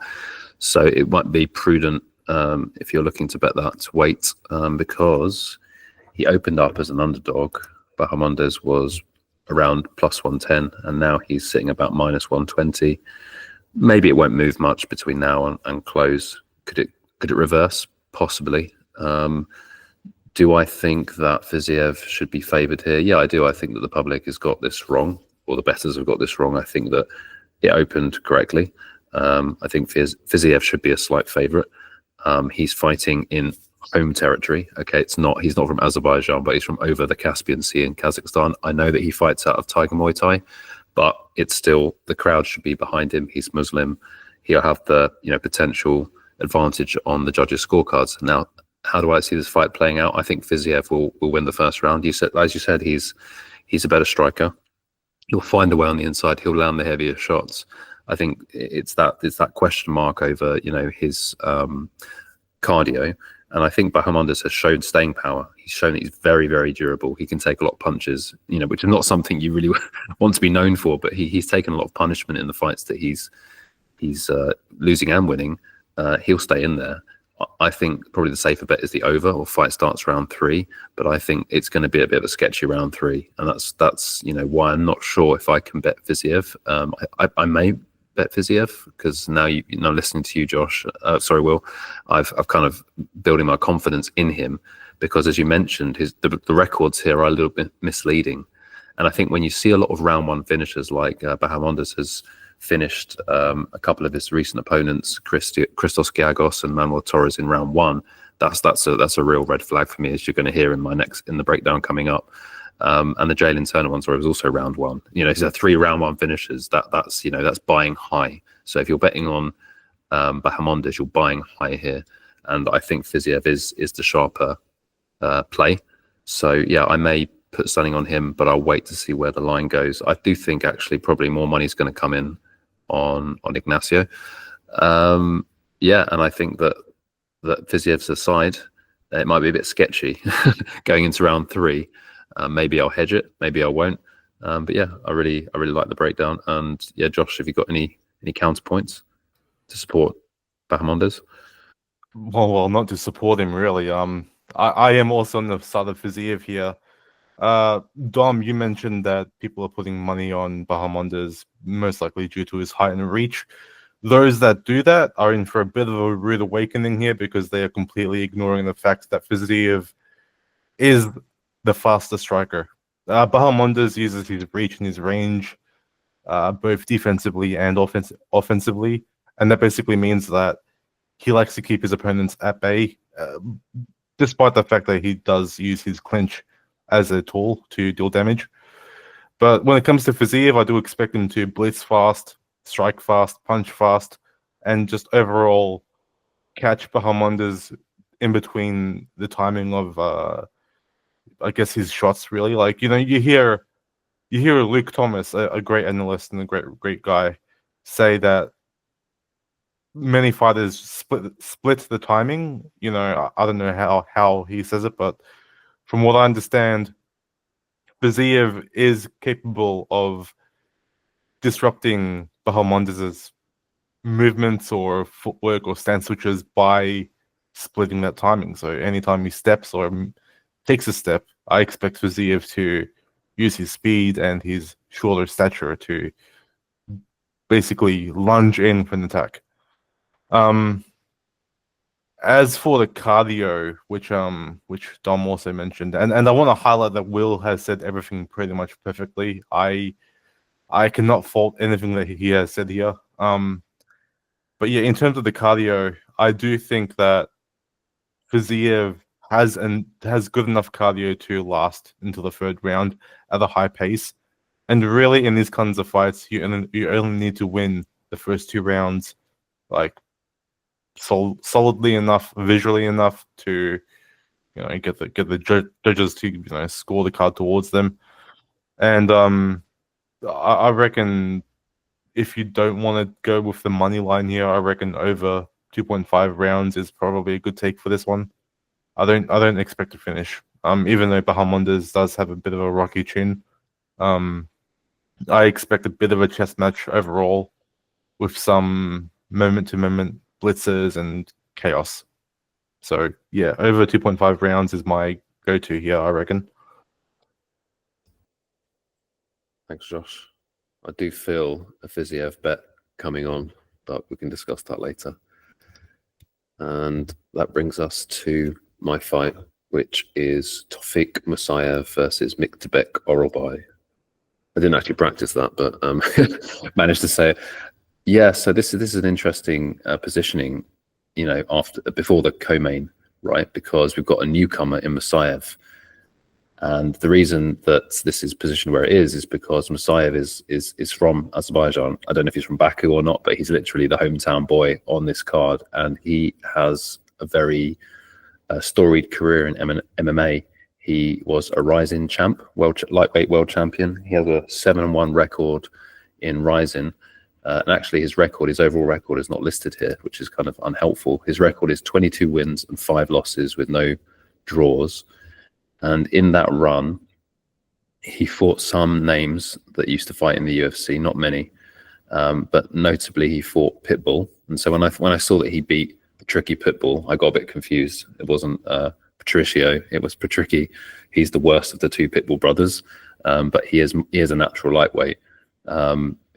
So it might be prudent if you're looking to bet that, to wait because he opened up as an underdog. Baamondes was around +110, and now he's sitting about -120. Maybe it won't move much between now and close. Could it reverse? Possibly. Do I think that Fiziev should be favoured here? Yeah, I do. I think that the public has got this wrong, or the bettors have got this wrong. I think that it opened correctly. I think Fiziev should be a slight favourite. He's fighting in home territory. Okay, he's not from Azerbaijan, but he's from over the Caspian Sea in Kazakhstan. I know that he fights out of Tiger Muay Thai, but it's still, the crowd should be behind him. He's Muslim. He'll have the potential advantage on the judges' scorecards. Now, how do I see this fight playing out? I think Fiziev will win the first round. As you said, he's a better striker. He'll find a way on the inside. He'll land the heavier shots. I think it's that question mark over his cardio, and I think Baamondes has shown staying power. He's shown that he's very, very durable. He can take a lot of punches, which is not something you really want to be known for. But he's taken a lot of punishment in the fights that he's losing and winning. He'll stay in there. I think probably the safer bet is the over, or fight starts round 3. But I think it's going to be a bit of a sketchy round 3, and that's why I'm not sure if I can bet Fiziev. I may bet Fiziev because now listening to you, Josh. Will. I've kind of building my confidence in him because, as you mentioned, the records here are a little bit misleading, and I think when you see a lot of round 1 finishers like Baamondes has finished a couple of his recent opponents, Christos Giagos and Manuel Torres, in round one, that's a real red flag for me, as you're going to hear in the breakdown coming up. And the Jalen Turner one, sorry, was also round one. These are 3 round one finishes. That's buying high. So if you're betting on Baamondes, you're buying high here, and I think Fiziev is the sharper play. So yeah, I may put something on him, but I'll wait to see where the line goes. I do think actually probably more money is going to come in on Ignacio. Yeah, and I think that Fiziev's aside, it might be a bit sketchy going into round 3. Maybe I'll hedge it, maybe I won't. But yeah, I really like the breakdown. And yeah, Josh, have you got any counterpoints to support Baamondes? Well, not to support him really. I am also on the side of Fiziev here. Dom, you mentioned that people are putting money on Baamondes, most likely due to his height and reach. Those that do that are in for a bit of a rude awakening here, because they are completely ignoring the fact that Fiziev is the fastest striker. Baamondes uses his reach and his range, both defensively and offensively, and that basically means that he likes to keep his opponents at bay, despite the fact that he does use his clinch as a tool to deal damage. But when it comes to Fiziev, I do expect him to blitz fast, strike fast, punch fast, and just overall catch Baamondes in between the timing of, I guess, his shots. Really, like you hear Luke Thomas, a great analyst and a great guy, say that many fighters split the timing. I don't know how he says it, but from what I understand, Fiziev is capable of disrupting Baamondes' movements or footwork or stance switches by splitting that timing. So anytime he steps or takes a step, I expect Fiziev to use his speed and his shorter stature to basically lunge in for an attack. As for the cardio, which Dom also mentioned, and I want to highlight that Will has said everything pretty much perfectly. I cannot fault anything that he has said here. But yeah, in terms of the cardio, I do think that Fiziev has good enough cardio to last until the 3rd round at a high pace. And really, in these kinds of fights, you only need to win the first 2 rounds, like solidly enough, visually enough to get the judges to score the card towards them. And I reckon if you don't want to go with the money line here, I reckon over 2.5 rounds is probably a good take for this one. I don't expect to finish. Even though Baamondes does have a bit of a rocky chin, I expect a bit of a chess match overall, with some moment-to-moment blitzes and chaos. So yeah, over 2.5 rounds is my go-to here, I reckon. Thanks, Josh. I do feel a Fiziev bet coming on, but we can discuss that later. And that brings us to my fight, which is Tofiq Musayev versus Myktybek Oralbai. I didn't actually practice that, but managed to say it. Yeah, so this is an interesting positioning, before the co-main, right? Because we've got a newcomer in Musayev. And the reason that this is positioned where it is because Musayev is from Azerbaijan. I don't know if he's from Baku or not, but he's literally the hometown boy on this card. And he has a very storied career in MMA. He was a Rising champ, lightweight world champion. He has a 7-1 record in Rising. And actually his overall record is not listed here, which is kind of unhelpful. His record is 22 wins and 5 losses with no draws. And in that run, he fought some names that used to fight in the UFC, not many, but notably he fought Pitbull. And so when I saw that he beat the tricky Pitbull, I got a bit confused. It wasn't Patricio, it was Patricky. He's the worst of the 2 Pitbull brothers, but he is a natural lightweight.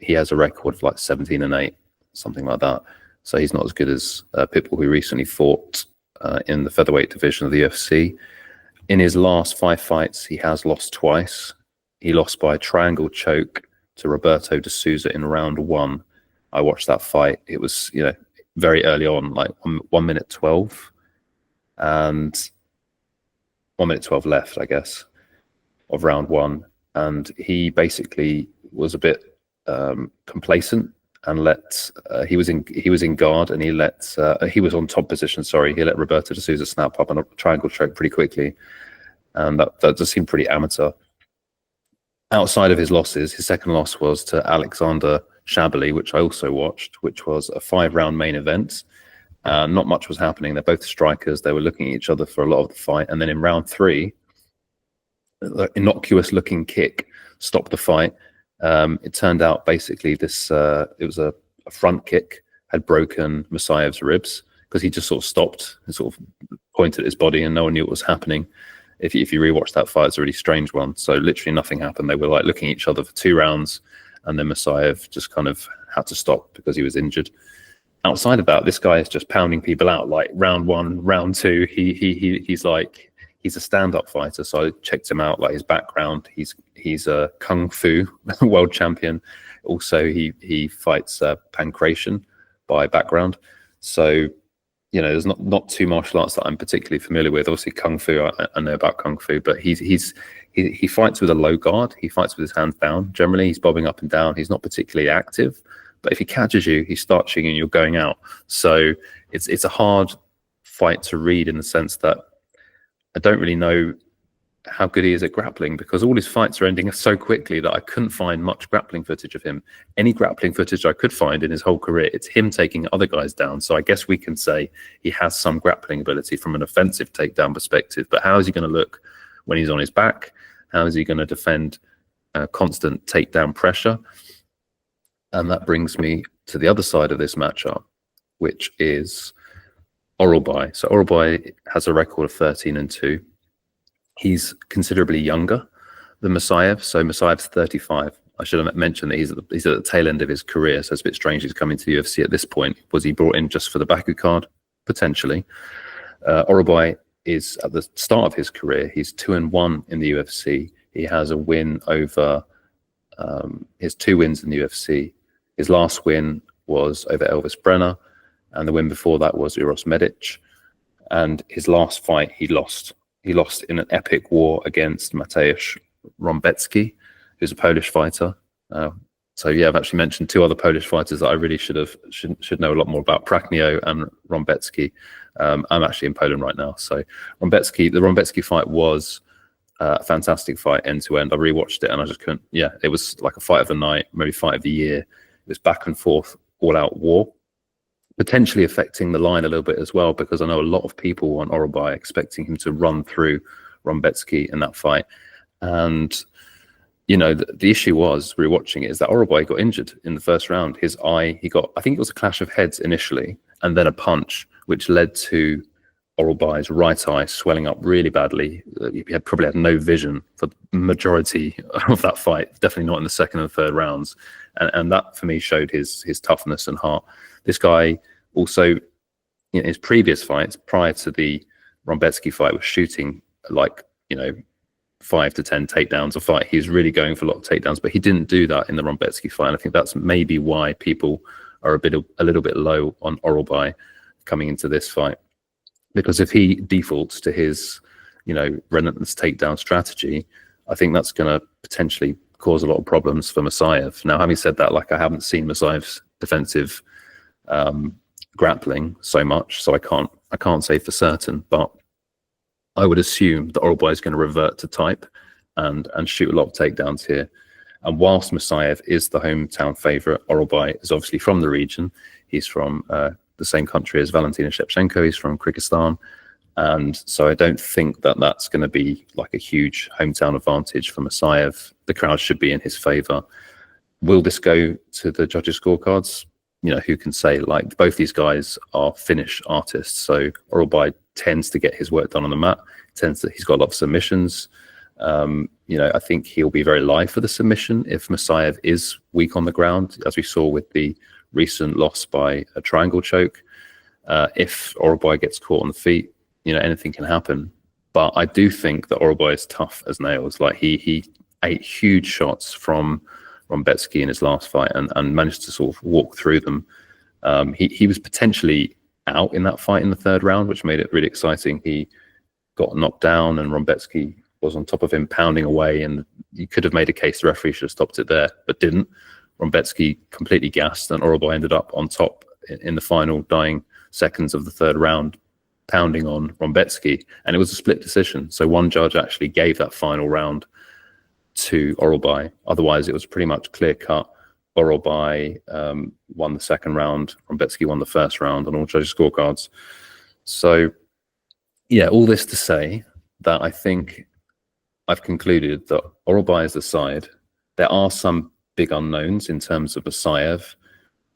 He has a record of like 17-8, something like that. So he's not as good as Pitbull, who recently fought in the featherweight division of the UFC. In his last 5 fights, he has lost twice. He lost by triangle choke to Roberto de Souza in round 1 I watched that fight. It was, very early on, like 1 minute 12, and 1 minute 12 left, I guess, of round one. And he basically was a bit complacent and he was in guard, and he was on top position. Sorry, he let Roberto de Souza snap up on a triangle choke pretty quickly, and that just seemed pretty amateur. Outside of his losses, his second loss was to Alexander Shabali, which I also watched, which was a 5-round main event. Not much was happening. They're both strikers. They were looking at each other for a lot of the fight, and then in round 3, the innocuous-looking kick stopped the fight. It turned out basically it was a front kick had broken Musayev's ribs, because he just sort of stopped and sort of pointed at his body, and no one knew what was happening. If you rewatch that fight, it's a really strange one. So literally nothing happened. They were like looking at each other for 2 rounds, and then Musayev just kind of had to stop because he was injured. Outside of that, this guy is just pounding people out. Like round 1, round 2, he's a stand-up fighter. So I checked him out, like his background. He's a kung fu world champion. Also, he fights pankration by background. So there's not two martial arts that I'm particularly familiar with. Obviously, kung fu, I know about kung fu, but he fights with a low guard. He fights with his hands down. Generally, he's bobbing up and down. He's not particularly active, but if he catches you, he starts you and you're going out. So it's a hard fight to read, in the sense that I don't really know how good he is at grappling, because all his fights are ending so quickly that I couldn't find much grappling footage of him. Any grappling footage I could find in his whole career, it's him taking other guys down. So I guess we can say he has some grappling ability from an offensive takedown perspective, but how is he going to look when he's on his back? How is he going to defend constant takedown pressure? And that brings me to the other side of this matchup, which is Oralbai. So Oralbai has a record of 13-2. He's considerably younger than Musayev. So Musayev's 35. I should have mentioned that he's at the tail end of his career. So it's a bit strange he's coming to the UFC at this point. Was he brought in just for the Baku card? Potentially. Oralbai is at the start of his career. He's 2-1 in the UFC. He has a win over his 2 wins in the UFC. His last win was over Elvis Brenner, and the win before that was Uros Medic. And his last fight, he lost. He lost in an epic war against Mateusz Rąbecki, who's a Polish fighter. So yeah, I've actually mentioned 2 other Polish fighters that I really should know a lot more about: Prachnio and Rąbecki. I'm actually in Poland right now. So the Rąbecki fight was a fantastic fight, end to end. I rewatched it and I just couldn't. Yeah, it was like a fight of the night, maybe fight of the year. It was back and forth, all out war, potentially affecting the line a little bit as well, because I know a lot of people on Oralbai expecting him to run through Rąbecki in that fight. And, the issue was, rewatching it, is that Oralbai got injured in the first round. His eye, I think it was a clash of heads initially, and then a punch, which led to Oralbai's right eye swelling up really badly. He probably had no vision for the majority of that fight, definitely not in the second and third rounds. And that, for me, showed his toughness and heart. This guy also, in his previous fights, prior to the Rąbecki fight, was shooting 5 to 10 takedowns a fight. He was really going for a lot of takedowns, but he didn't do that in the Rąbecki fight. And I think that's maybe why people are a little bit low on Oralbai coming into this fight. Because if he defaults to his, relentless takedown strategy, I think that's going to potentially cause a lot of problems for Musayev. Now, having said that, I haven't seen Musayev's defensive grappling so much, so I can't say for certain, but I would assume that Oralbai is going to revert to type and shoot a lot of takedowns here. And whilst Musayev is the hometown favorite, Oralbai is obviously from the region. He's from the same country as Valentina Shevchenko. He's from Kyrgyzstan. And so I don't think that that's going to be like a huge hometown advantage for Musayev. The crowd should be in his favor. Will this go to the judges' scorecards? Who can say? Both these guys are Finnish artists. So Oralbai tends to get his work done on the mat. He's got a lot of submissions. I think he'll be very live for the submission if Musayev is weak on the ground, as we saw with the recent loss by a triangle choke. If Oralbai gets caught on the feet, anything can happen. But I do think that Oralbai is tough as nails. He ate huge shots from Rombetsky in his last fight and managed to sort of walk through them. He was potentially out in that fight in the third round, which made it really exciting. He got knocked down and Rombetsky was on top of him, pounding away, and you could have made a case the referee should have stopped it there, but didn't. Rombetsky completely gassed, and Oralbai ended up on top in the final dying seconds of the third round, pounding on Rombetsky, and it was a split decision. So one judge actually gave that final round to Oralbai. Otherwise, it was pretty much clear cut. Oralbai won the second round, Rombetsky won the first round on all judges' scorecards. So, yeah, all this to say that I think I've concluded that Oralbai is the side. There are some big unknowns in terms of Musayev,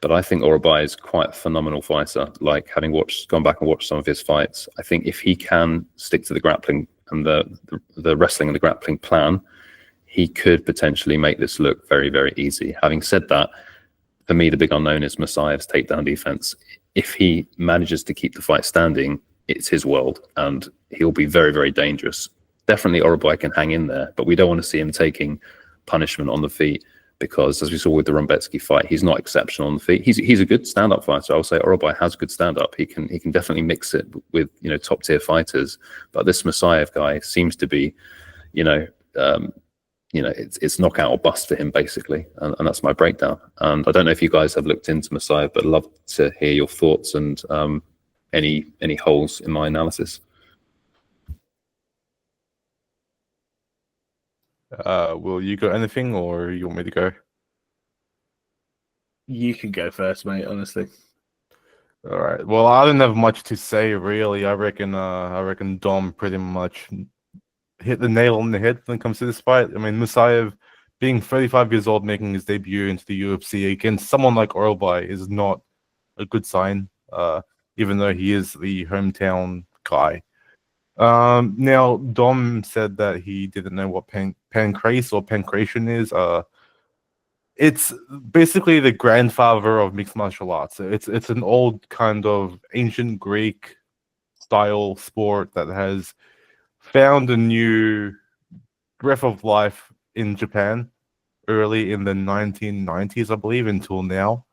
but I think Oralbai is quite a phenomenal fighter. Like, having gone back and watched some of his fights, I think if he can stick to the grappling and the wrestling and the grappling plan, he could potentially make this look very, very easy. Having said that, for me, the big unknown is Musayev's takedown defense. If he manages to keep the fight standing, it's his world, and he'll be very, very dangerous. Definitely Oralbai can hang in there, but we don't want to see him taking punishment on the feet, because as we saw with the Rombetsky fight, he's not exceptional on the feet. He's a good stand-up fighter. I would say Oralbai has good stand-up. He can definitely mix it with top-tier fighters. But this Musayev guy seems to be, it's knockout or bust for him basically, and that's my breakdown. And I don't know if you guys have looked into Musayev, but I'd love to hear your thoughts and any holes in my analysis. Will you go anything, or you want me to go? You can go first, mate. Honestly. All right. Well, I don't have much to say really. I reckon Dom pretty much hit the nail on the head when it comes to this fight. I mean, Musayev, being 35 years old, making his debut into the UFC against someone like Oralbai is not a good sign. Even though he is the hometown guy. Now, Dom said that he didn't know what pancrase or pancration is. It's basically the grandfather of mixed martial arts. It's an old kind of ancient Greek style sport that has found a new breath of life in Japan early in the 1990s, I believe, until now.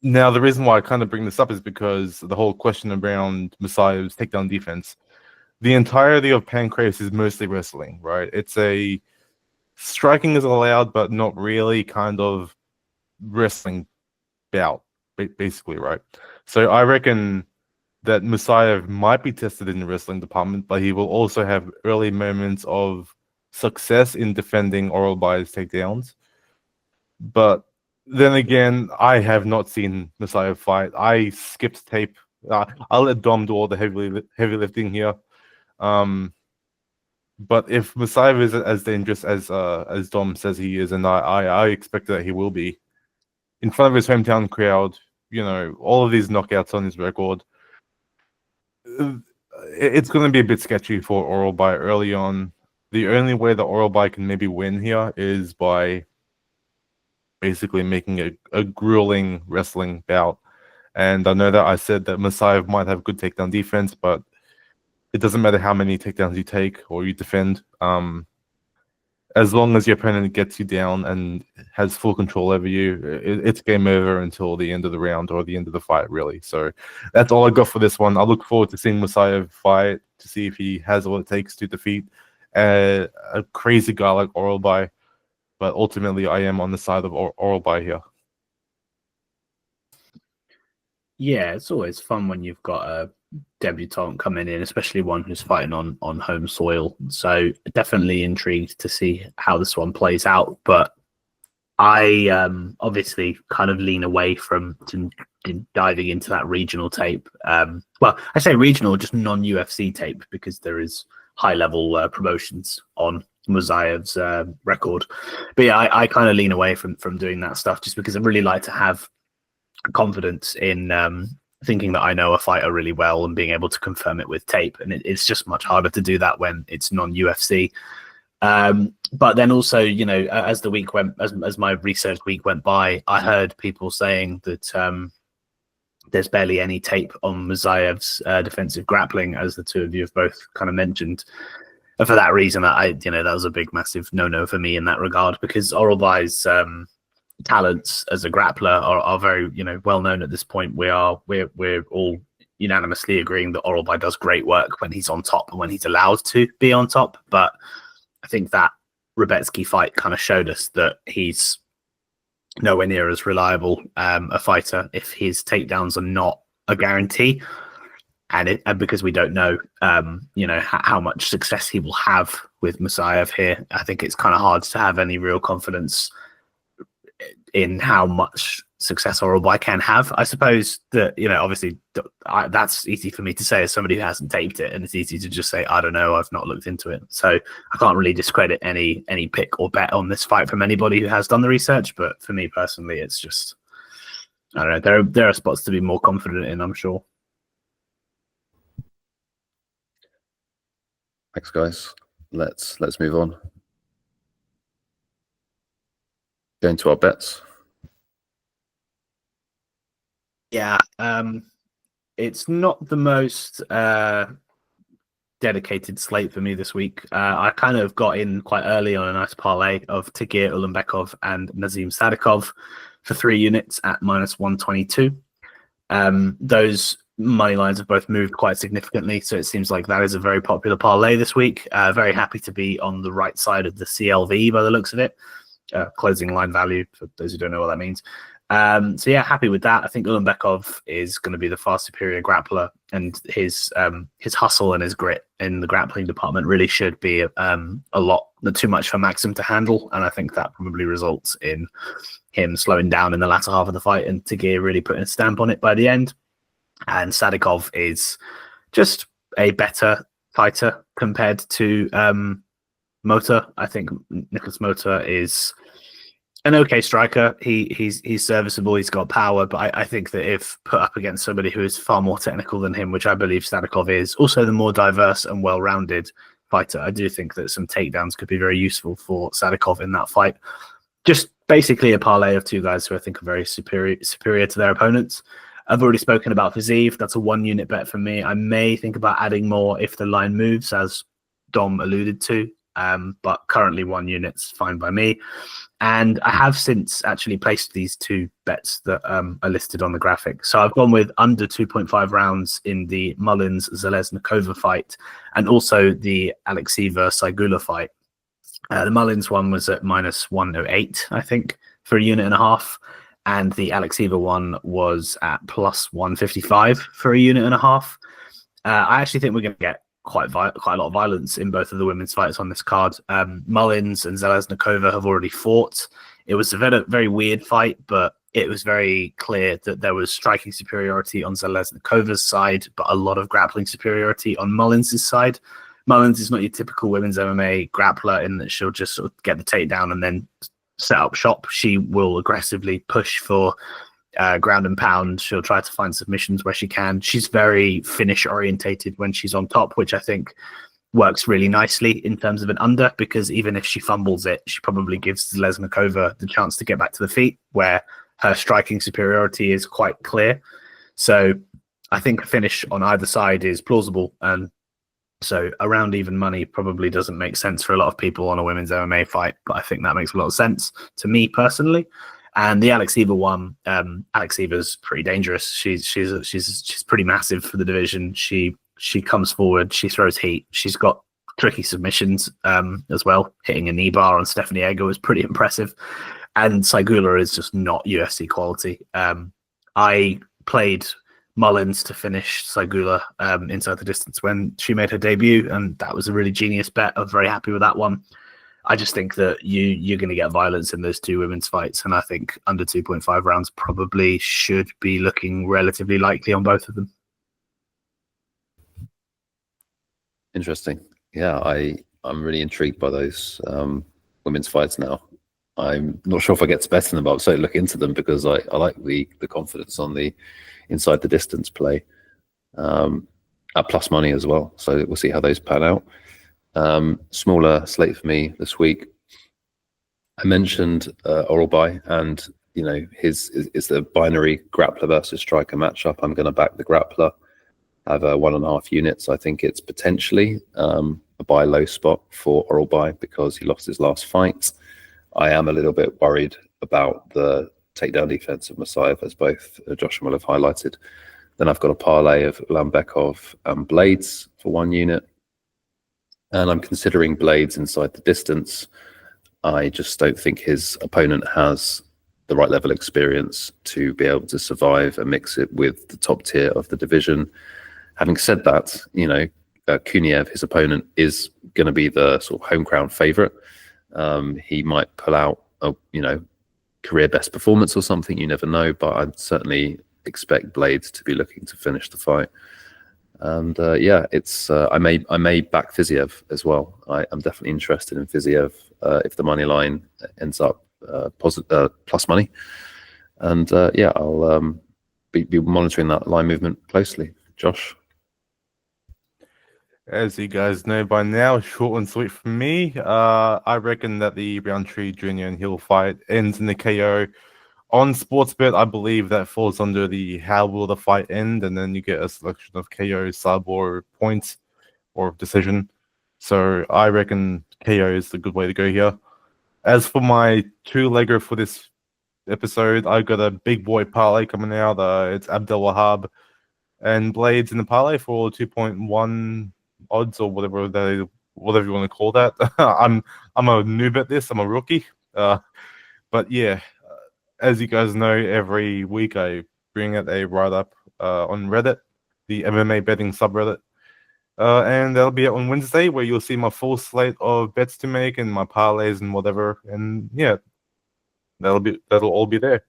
Now, the reason why I kind of bring this up is because the whole question around Musayev's takedown defense, the entirety of pancrase is mostly wrestling, right? It's a striking is allowed, but not really kind of wrestling bout, basically, right? So I reckon that Musayev might be tested in the wrestling department, but he will also have early moments of success in defending Oralbai's takedowns. But then again, I have not seen Musayev fight. I skipped tape. I'll let Dom do all the heavy lifting here. But if Musayev is as dangerous as Dom says he is, and I expect that he will be, in front of his hometown crowd, all of these knockouts on his record, it's going to be a bit sketchy for Oralbai early on. The only way that Oralbai can maybe win here is by basically making a grueling wrestling bout. And I know that I said that Musayev might have good takedown defense, but it doesn't matter how many takedowns you take or you defend. As long as your opponent gets you down and has full control over you, it's game over until the end of the round or the end of the fight, really. So that's all I got for this one. I look forward to seeing Musayev fight to see if he has what it takes to defeat a crazy guy like Oralbai. But ultimately, I am on the side of Oralbai here. Yeah, it's always fun when you've got a debutant coming in, especially one who's fighting on home soil. So definitely intrigued to see how this one plays out. But I obviously kind of lean away from diving into that regional tape. Well, I say regional, just non-UFC tape, because there is high-level promotions on Musayev's record. But yeah, I kind of lean away from doing that stuff just because I really like to have confidence in thinking that I know a fighter really well and being able to confirm it with tape. And it's just much harder to do that when it's non-UFC. But then also, as the week went, as my research week went by, I heard people saying that there's barely any tape on Musayev's defensive grappling, as the two of you have both kind of mentioned. And for that reason, that was a big, massive no-no for me in that regard, because Oralbai's talents as a grappler are very, well known at this point. We're all unanimously agreeing that Oralbai does great work when he's on top and when he's allowed to be on top. But I think that Rebetsky fight kind of showed us that he's nowhere near as reliable a fighter if his takedowns are not a guarantee. And because we don't know, how much success he will have with Musayev here, I think it's kind of hard to have any real confidence in how much success Oralbai can have. I suppose that, obviously that's easy for me to say as somebody who hasn't taped it, and it's easy to just say, I don't know, I've not looked into it. So I can't really discredit any pick or bet on this fight from anybody who has done the research. But for me personally, it's just, I don't know, there are spots to be more confident in, I'm sure. Thanks, guys. Let's move on. Going to our bets. Yeah, it's not the most dedicated slate for me this week. I kind of got in quite early on a nice parlay of Tagir Ulanbekov and Nazim Sadikov for 3 units at -122. Those money lines have both moved quite significantly, so it seems like that is a very popular parlay this week. Very happy to be on the right side of the CLV by the looks of it. Closing line value, for those who don't know what that means. So yeah, happy with that. I think Ulanbekov is going to be the far superior grappler, and his hustle and his grit in the grappling department really should be a lot too much for Maxim to handle, and I think that probably results in him slowing down in the latter half of the fight and Tagir really putting a stamp on it by the end. And Sadikov is just a better fighter compared to Mota. I think Nicholas Mota is an okay striker. He's serviceable. He's got power, but I think that if put up against somebody who is far more technical than him, which I believe Sadikov is, also the more diverse and well-rounded fighter, I do think that some takedowns could be very useful for Sadikov in that fight. Just basically a parlay of 2 guys who I think are very superior to their opponents. I've already spoken about Fiziev. That's a 1 unit bet for me. I may think about adding more if the line moves, as Dom alluded to. But currently 1 unit's fine by me. And I have since actually placed these 2 bets that are listed on the graphic. So I've gone with under 2.5 rounds in the Mullins-Zalesnikova fight and also the Alexieva-Saigula fight. The Mullins one was at -108, I think, for 1.5 units. And the Alexieva one was at +155 for 1.5 units. I actually think we're going to get quite a lot of violence in both of the women's fights on this card. Mullins and Zalesnikova have already fought. It was a very, very weird fight, but it was very clear that there was striking superiority on Zalesnikova's side, but a lot of grappling superiority on Mullins' side. Mullins is not your typical women's MMA grappler in that she'll just sort of get the takedown and then set up shop. She will aggressively push for ground and pound. She'll try to find submissions where she can. She's very finish orientated when she's on top, which I think works really nicely in terms of an under, because even if she fumbles it, she probably gives Zalesnikova the chance to get back to the feet, where her striking superiority is quite clear. So I think a finish on either side is plausible, and so around even money probably doesn't make sense for a lot of people on a women's MMA fight, but I think that makes a lot of sense to me personally. And the Alexieva one, Alexieva's pretty dangerous. She's pretty massive for the division. She comes forward, she throws heat. She's got tricky submissions as well. Hitting a knee bar on Stephanie Egger was pretty impressive. And Saigula is just not UFC quality. I played Mullins to finish Saigula inside the distance when she made her debut, and that was a really genius bet. I'm very happy with that one. I just think that you're going to get violence in those 2 women's fights, and I think under 2.5 rounds probably should be looking relatively likely on both of them. Interesting. Yeah, I'm really intrigued by those women's fights now. I'm not sure if I get to bet in them, but I'll certainly look into them because I like the confidence on the inside the distance play at plus money as well. So we'll see how those pan out. Smaller slate for me this week. I mentioned Oralbai, and his is the binary grappler versus striker matchup. I'm going to back the grappler. Have 1.5 units. I think it's potentially a a buy low spot for Oralbai because he lost his last fight. I am a little bit worried about the takedown defense of Musayev, as both Josh and Will have highlighted. Then I've got a parlay of Lambekov and Blades for 1 unit. And I'm considering Blades inside the distance. I just don't think his opponent has the right level of experience to be able to survive and mix it with the top tier of the division. Having said that, Kuniev, his opponent, is going to be the sort of home ground favorite. He might pull out a career best performance or something. You never know, but I'd certainly expect Blades to be looking to finish the fight. And it's I may back Fiziev as well. I'm definitely interested in Fiziev if the money line ends up plus money. And I'll be monitoring that line movement closely. Josh. As you guys know by now, short and sweet from me. I reckon that the Rountree Jr. and Hill fight ends in the KO. On Sportsbet, I believe that falls under the how will the fight end, and then you get a selection of KO, sub, or points, or decision. So I reckon KO is the good way to go here. As for my two-legger for this episode, I've got a big boy parlay coming out. It's Abdel Wahab and Blades in the parlay for 2.1 odds or whatever you want to call that. I'm a noob at this. I'm a rookie. But yeah, as you guys know, every week I bring out a write-up on Reddit, the MMA betting subreddit. And that'll be out on Wednesday, where you'll see my full slate of bets to make and my parlays and whatever. And yeah, that'll all be there.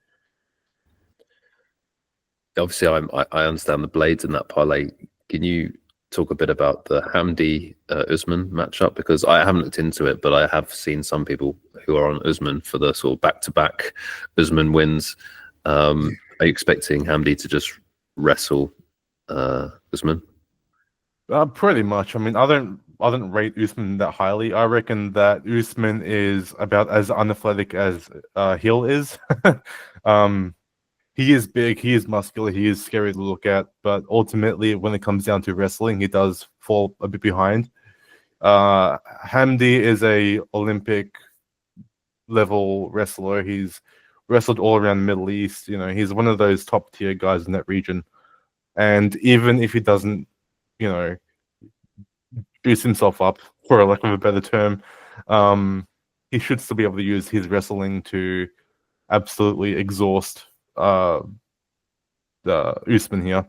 Obviously, I understand the Blades in that parlay. Can you talk a bit about the Hamdi Usman matchup? Because I haven't looked into it, but I have seen some people who are on Usman for the sort of back-to-back Usman wins. Are you expecting Hamdi to just wrestle Usman? Pretty much. I mean, I don't rate Usman that highly. I reckon that Usman is about as unathletic as Hill is. He is big, he is muscular, he is scary to look at, but ultimately, when it comes down to wrestling, he does fall a bit behind. Hamdi is a Olympic level wrestler. He's wrestled all around the Middle East. He's one of those top tier guys in that region. And even if he doesn't, juice himself up, for a lack of a better term, he should still be able to use his wrestling to absolutely exhaust the Usman here.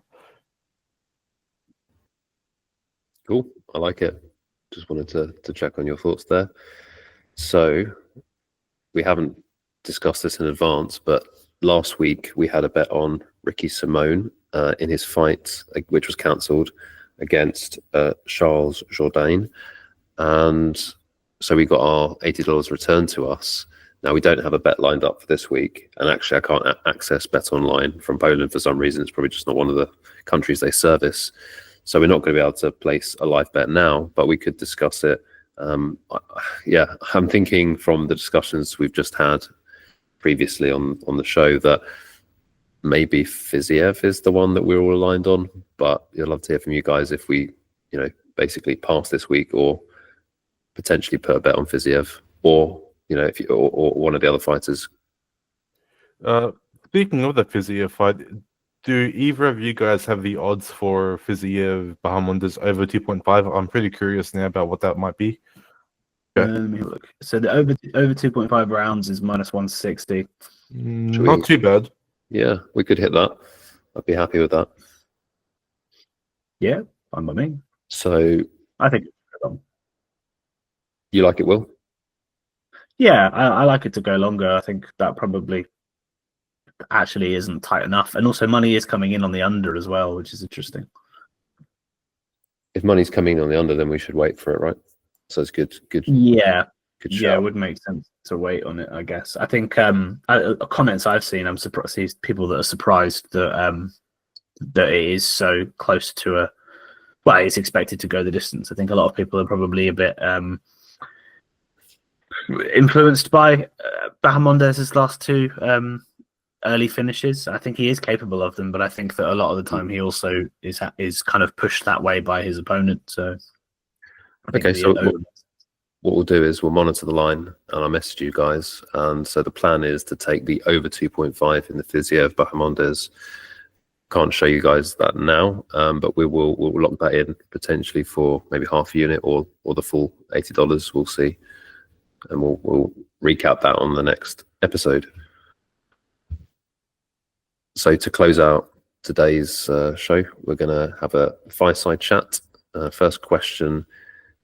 Cool. I like it. Just wanted to check on your thoughts there. So we haven't discussed this in advance, but last week we had a bet on Ricky Simone in his fight, which was cancelled, against Charles Jourdain. And so we got our $80 returned to us. Now, we don't have a bet lined up for this week. And actually, I can't access Bet Online from Poland for some reason. It's probably just not one of the countries they service. So we're not going to be able to place a live bet now, but we could discuss it. I'm thinking from the discussions we've just had previously on the show that maybe Fiziev is the one that we're all aligned on. But I'd love to hear from you guys if we, basically pass this week or potentially put a bet on Fiziev or if you or one of the other fighters. Speaking of the Fiziev fight, do either of you guys have the odds for Fiziev Baamondes over 2.5? I'm pretty curious now about what that might be. Okay. Let me look. So the over 2.5 rounds is -160. Not too bad. Yeah, we could hit that. I'd be happy with that. Yeah, fine by me. So I think you like it, Will? Yeah, I like it to go longer. I think that probably actually isn't tight enough. And also money is coming in on the under as well, which is interesting. If money's coming in on the under, then we should wait for it, right? So it's good. Yeah. Good Yeah, shout. it would make sense to wait on it, I guess. I think comments I've seen, I'm surprised. See people that are surprised that that it is so close to it's expected to go the distance. I think a lot of people are probably a bit influenced by Baamondes' last two early finishes. I think he is capable of them, but I think that a lot of the time he also is kind of pushed that way by his opponent. So Okay, so what we'll do is we'll monitor the line, and I'll message you guys. And so the plan is to take the over 2.5 in the Fiziev Baamondes. Can't show you guys that now, but we'll lock that in potentially for maybe half a unit or the full $80. We'll see, and we'll recap that on the next episode. So to close out today's show, we're going to have a fireside chat. First question: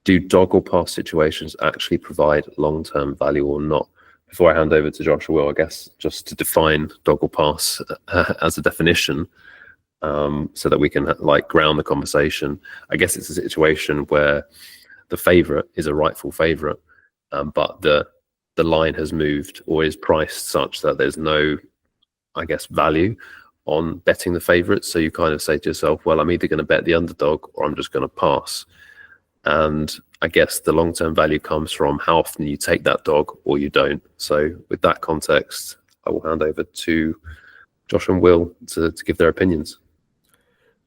do dog or pass situations actually provide long-term value or not? Before I hand over to Josh or Will, I guess just to define dog or pass as a definition, so that we can ground the conversation. I guess it's a situation where the favorite is a rightful favorite, but the line has moved or is priced such that there's no, I guess, value on betting the favorite. So you kind of say to yourself, well, I'm either going to bet the underdog or I'm just going to pass. And I guess the long-term value comes from how often you take that dog or you don't. So with that context, I will hand over to Josh and Will to give their opinions.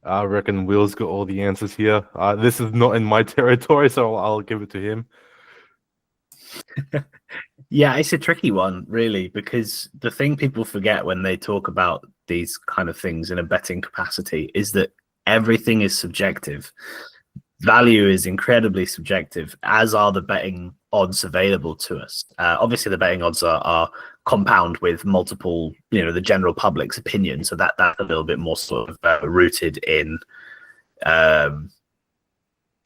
I reckon Will's got all the answers here. This is not in my territory, so I'll give it to him. Yeah, it's a tricky one, really, because the thing people forget when they talk about these kind of things in a betting capacity is that everything is subjective. Value is incredibly subjective, as are the betting odds available to us. Obviously, the betting odds are compound with multiple, the general public's opinion, so that's a little bit more sort of rooted in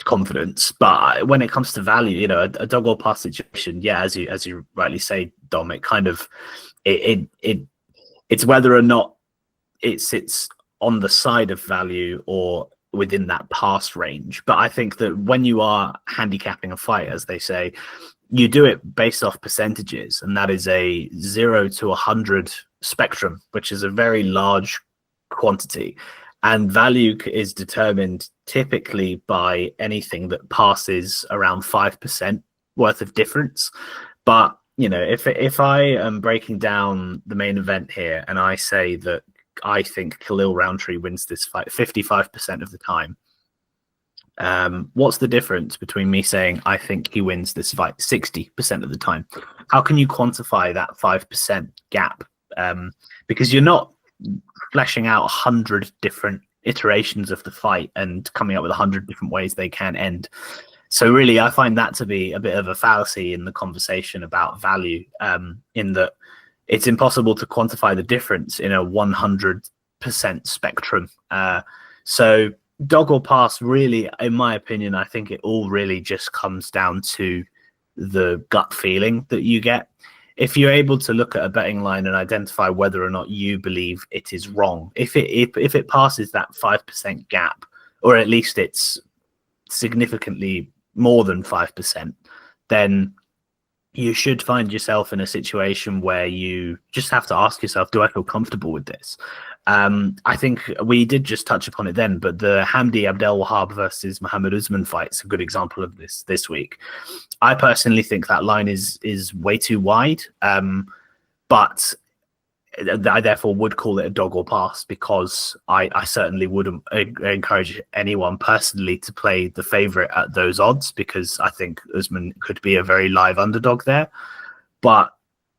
confidence. But when it comes to value, a dog or pass situation, yeah, as you rightly say, Dom, it kind of it's whether or not it sits on the side of value or within that pass range. But I think that when you are handicapping a fight, as they say, you do it based off percentages, and that is a 0 to 100 spectrum, which is a very large quantity. And value is determined typically by anything that passes around 5% worth of difference. But, if I am breaking down the main event here and I say that I think Khalil Rountree wins this fight 55% of the time, what's the difference between me saying I think he wins this fight 60% of the time? How can you quantify that 5% gap? Because you're not fleshing out 100 different iterations of the fight and coming up with 100 different ways they can end. So really, I find that to be a bit of a fallacy in the conversation about value, in that it's impossible to quantify the difference in a 100% spectrum. So dog or pass, really, in my opinion, I think it all really just comes down to the gut feeling that you get. If you're able to look at a betting line and identify whether or not you believe it is wrong, if it passes that 5% gap, or at least it's significantly more than 5%, then you should find yourself in a situation where you just have to ask yourself, do I feel comfortable with this? I think we did just touch upon it then, but the Hamdi Abdelwahab versus Muhammad Usman fight is a good example of this week. I personally think that line is way too wide, but I therefore would call it a dog or pass, because I certainly wouldn't encourage anyone personally to play the favorite at those odds, because I think Usman could be a very live underdog there. But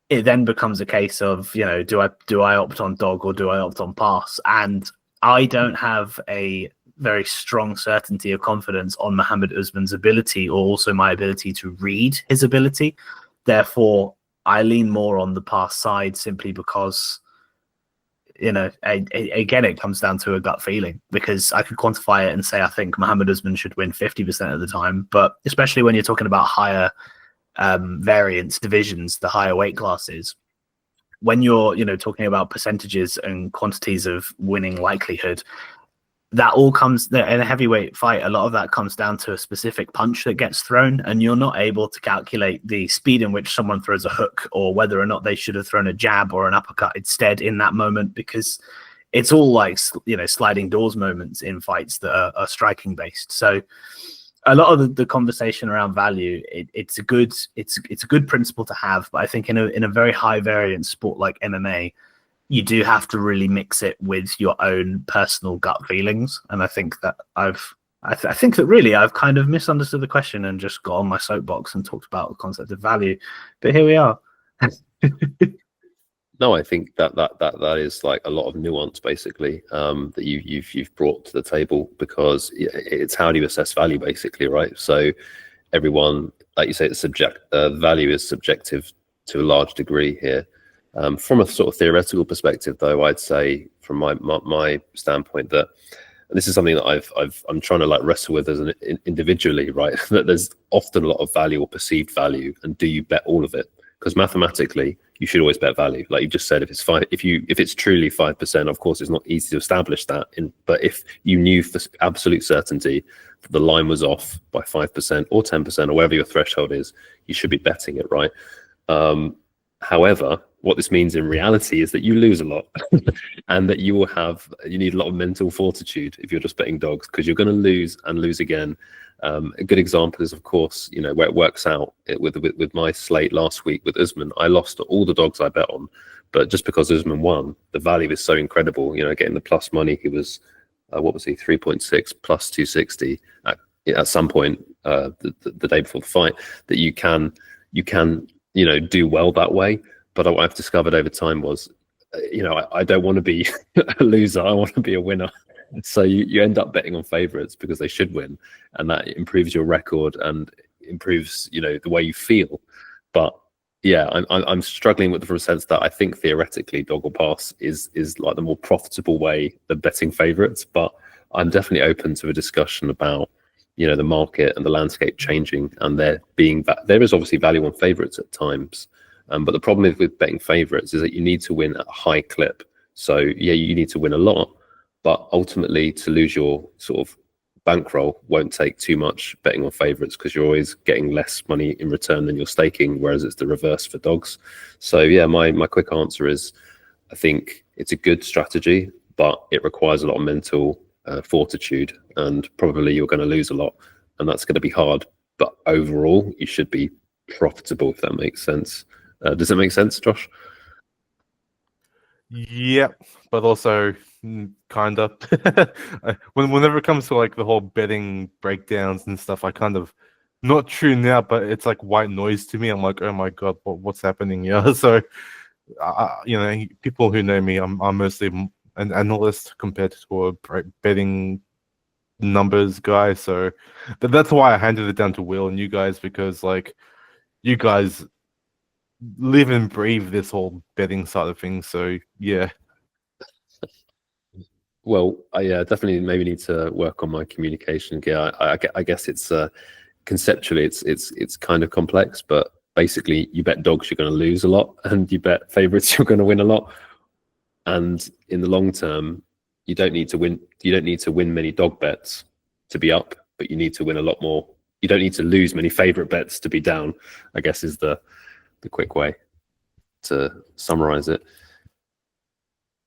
it then becomes a case of, do I opt on dog or do I opt on pass? And I don't have a very strong certainty of confidence on Muhammad Usman's ability, or also my ability to read his ability. Therefore, I lean more on the pass side, simply because, again, it comes down to a gut feeling, because I could quantify it and say I think Muhammad Usman should win 50% of the time. But especially when you're talking about higher variance divisions, the higher weight classes, when you're talking about percentages and quantities of winning likelihood, that all comes in a heavyweight fight. A lot of that comes down to a specific punch that gets thrown, and you're not able to calculate the speed in which someone throws a hook, or whether or not they should have thrown a jab or an uppercut instead in that moment, because it's all like sliding doors moments in fights that are striking based. So a lot of the conversation around value, it's a good principle to have, but I think in a very high variance sport like MMA, you do have to really mix it with your own personal gut feelings. And I think that I've I think that really I've kind of misunderstood the question and just got on my soapbox and talked about the concept of value. But here we are. No, I think that is like a lot of nuance, basically, that you've brought to the table, because it's how do you assess value, basically, right? So everyone, like you say, it's value is subjective to a large degree here. From a sort of theoretical perspective, though, I'd say from my standpoint that, and this is something that I'm trying to like wrestle with as individually, right? That there's often a lot of value or perceived value, and do you bet all of it? Because mathematically, you should always bet value. Like you just said, if it's truly 5%, of course, it's not easy to establish that. But if you knew for absolute certainty that the line was off by 5% or 10% or whatever your threshold is, you should be betting it, right? However, what this means in reality is that you lose a lot, and that you need a lot of mental fortitude if you're just betting dogs, because you're going to lose and lose again. A good example is, of course, where it works out with my slate last week with Usman. I lost all the dogs I bet on, but just because Usman won, the value is so incredible. Getting the plus money, he was what was he, 3.6 plus 260 at some point the day before the fight, that you can do well that way. But what I've discovered over time was, I don't want to be a loser. I want to be a winner. So you end up betting on favorites because they should win, and that improves your record and improves, the way you feel. But yeah, I'm struggling with the sense that I think theoretically dog or pass is like the more profitable way than betting favorites. But I'm definitely open to a discussion about, the market and the landscape changing, and there is obviously value on favorites at times. But the problem with betting favorites is that you need to win at a high clip. So yeah, you need to win a lot, but ultimately to lose your sort of bankroll won't take too much betting on favorites, because you're always getting less money in return than you're staking, whereas it's the reverse for dogs. So yeah, my quick answer is, I think it's a good strategy, but it requires a lot of mental fortitude, and probably you're going to lose a lot, and that's going to be hard. But overall, you should be profitable, if that makes sense. Does it make sense, Josh? Yep, but also kind of. Whenever it comes to like the whole betting breakdowns and stuff, I kind of not tune out, but it's like white noise to me. I'm like, oh my god, what's happening here? So, people who know me, I'm mostly an analyst compared to a betting numbers guy. So that's why I handed it down to Will and you guys, because like you guys live and breathe this whole betting side of things. So yeah. Well, I definitely maybe need to work on my communication gear. I guess it's conceptually it's kind of complex, but basically you bet dogs, you're going to lose a lot, and you bet favorites, you're going to win a lot. And in the long term, you don't need to win. You don't need to win many dog bets to be up, but you need to win a lot more. You don't need to lose many favorite bets to be down, I guess is the quick way to summarize it.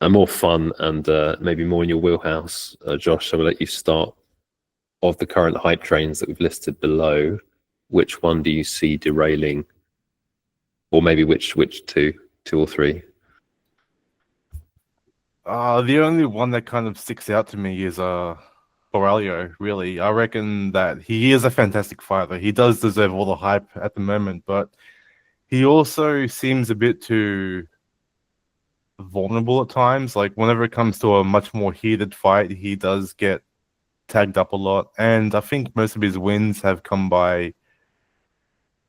And more fun and maybe more in your wheelhouse, Josh, so we'll let you start. Of the current hype trains that we've listed below, which one do you see derailing, or maybe which two or three? The only one that kind of sticks out to me is Borrelio, really. I reckon that he is a fantastic fighter. He does deserve all the hype at the moment, but he also seems a bit too vulnerable at times. Like whenever it comes to a much more heated fight, he does get tagged up a lot. And I think most of his wins have come by,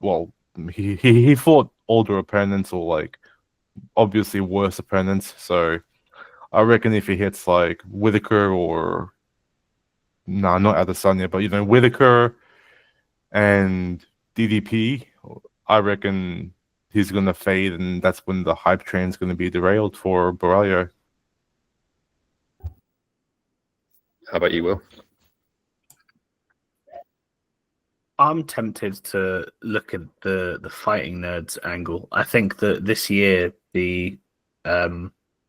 well, he fought older opponents or like obviously worse opponents. So I reckon if he hits like Whitaker or not Adesanya, but Whitaker and DDP, I reckon he's going to fade, and that's when the hype train is going to be derailed for Borrelio. How about you, Will? I'm tempted to look at the fighting nerds angle. I think that this year the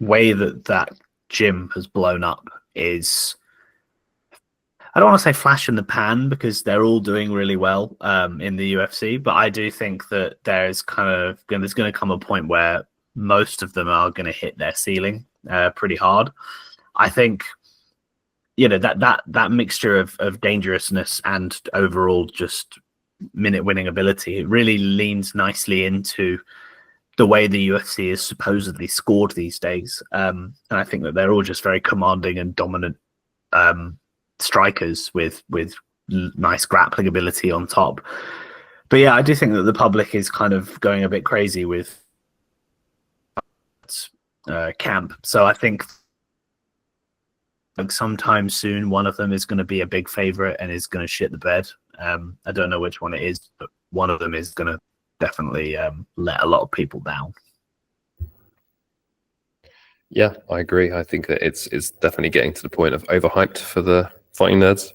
way that gym has blown up is, I don't want to say flash in the pan because they're all doing really well in the UFC, but I do think that there's going to come a point where most of them are going to hit their ceiling pretty hard. I think that mixture of dangerousness and overall just minute winning ability, it really leans nicely into the way the UFC is supposedly scored these days. And I think that they're all just very commanding and dominant strikers with nice grappling ability on top. But yeah, I do think that the public is kind of going a bit crazy with camp. So I think like sometime soon, one of them is going to be a big favorite and is going to shit the bed. I don't know which one it is, but one of them is going to definitely let a lot of people down. Yeah, I agree. I think that it's definitely getting to the point of overhyped for the fighting nerds.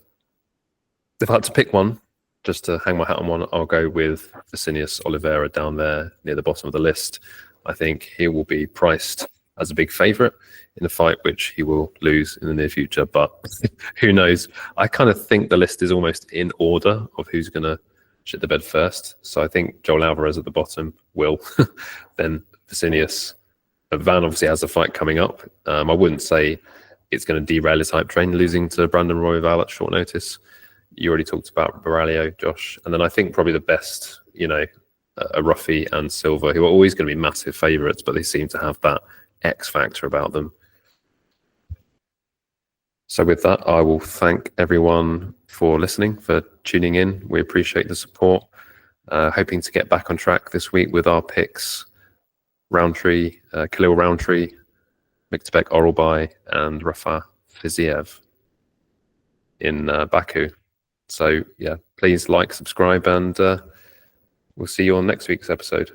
If I had to pick one, just to hang my hat on one, I'll go with Vicinius Oliveira down there near the bottom of the list. I think he will be priced as a big favorite in a fight which he will lose in the near future, but who knows? I kind of think the list is almost in order of who's going to shit the bed first. So I think Joel Alvarez at the bottom will, then Vicinius. Van obviously has a fight coming up. I wouldn't say it's going to derail his hype train losing to Brandon Royval at short notice. You already talked about Baralio, Josh. And then I think probably the best, a Ruffy and Silva, who are always going to be massive favourites, but they seem to have that X factor about them. So with that, I will thank everyone for listening, for tuning in. We appreciate the support. Hoping to get back on track this week with our picks. Rountree, Khalil Rountree, Myktybek Oralbai, and Rafael Fiziev in Baku. So yeah, please like, subscribe, and we'll see you on next week's episode.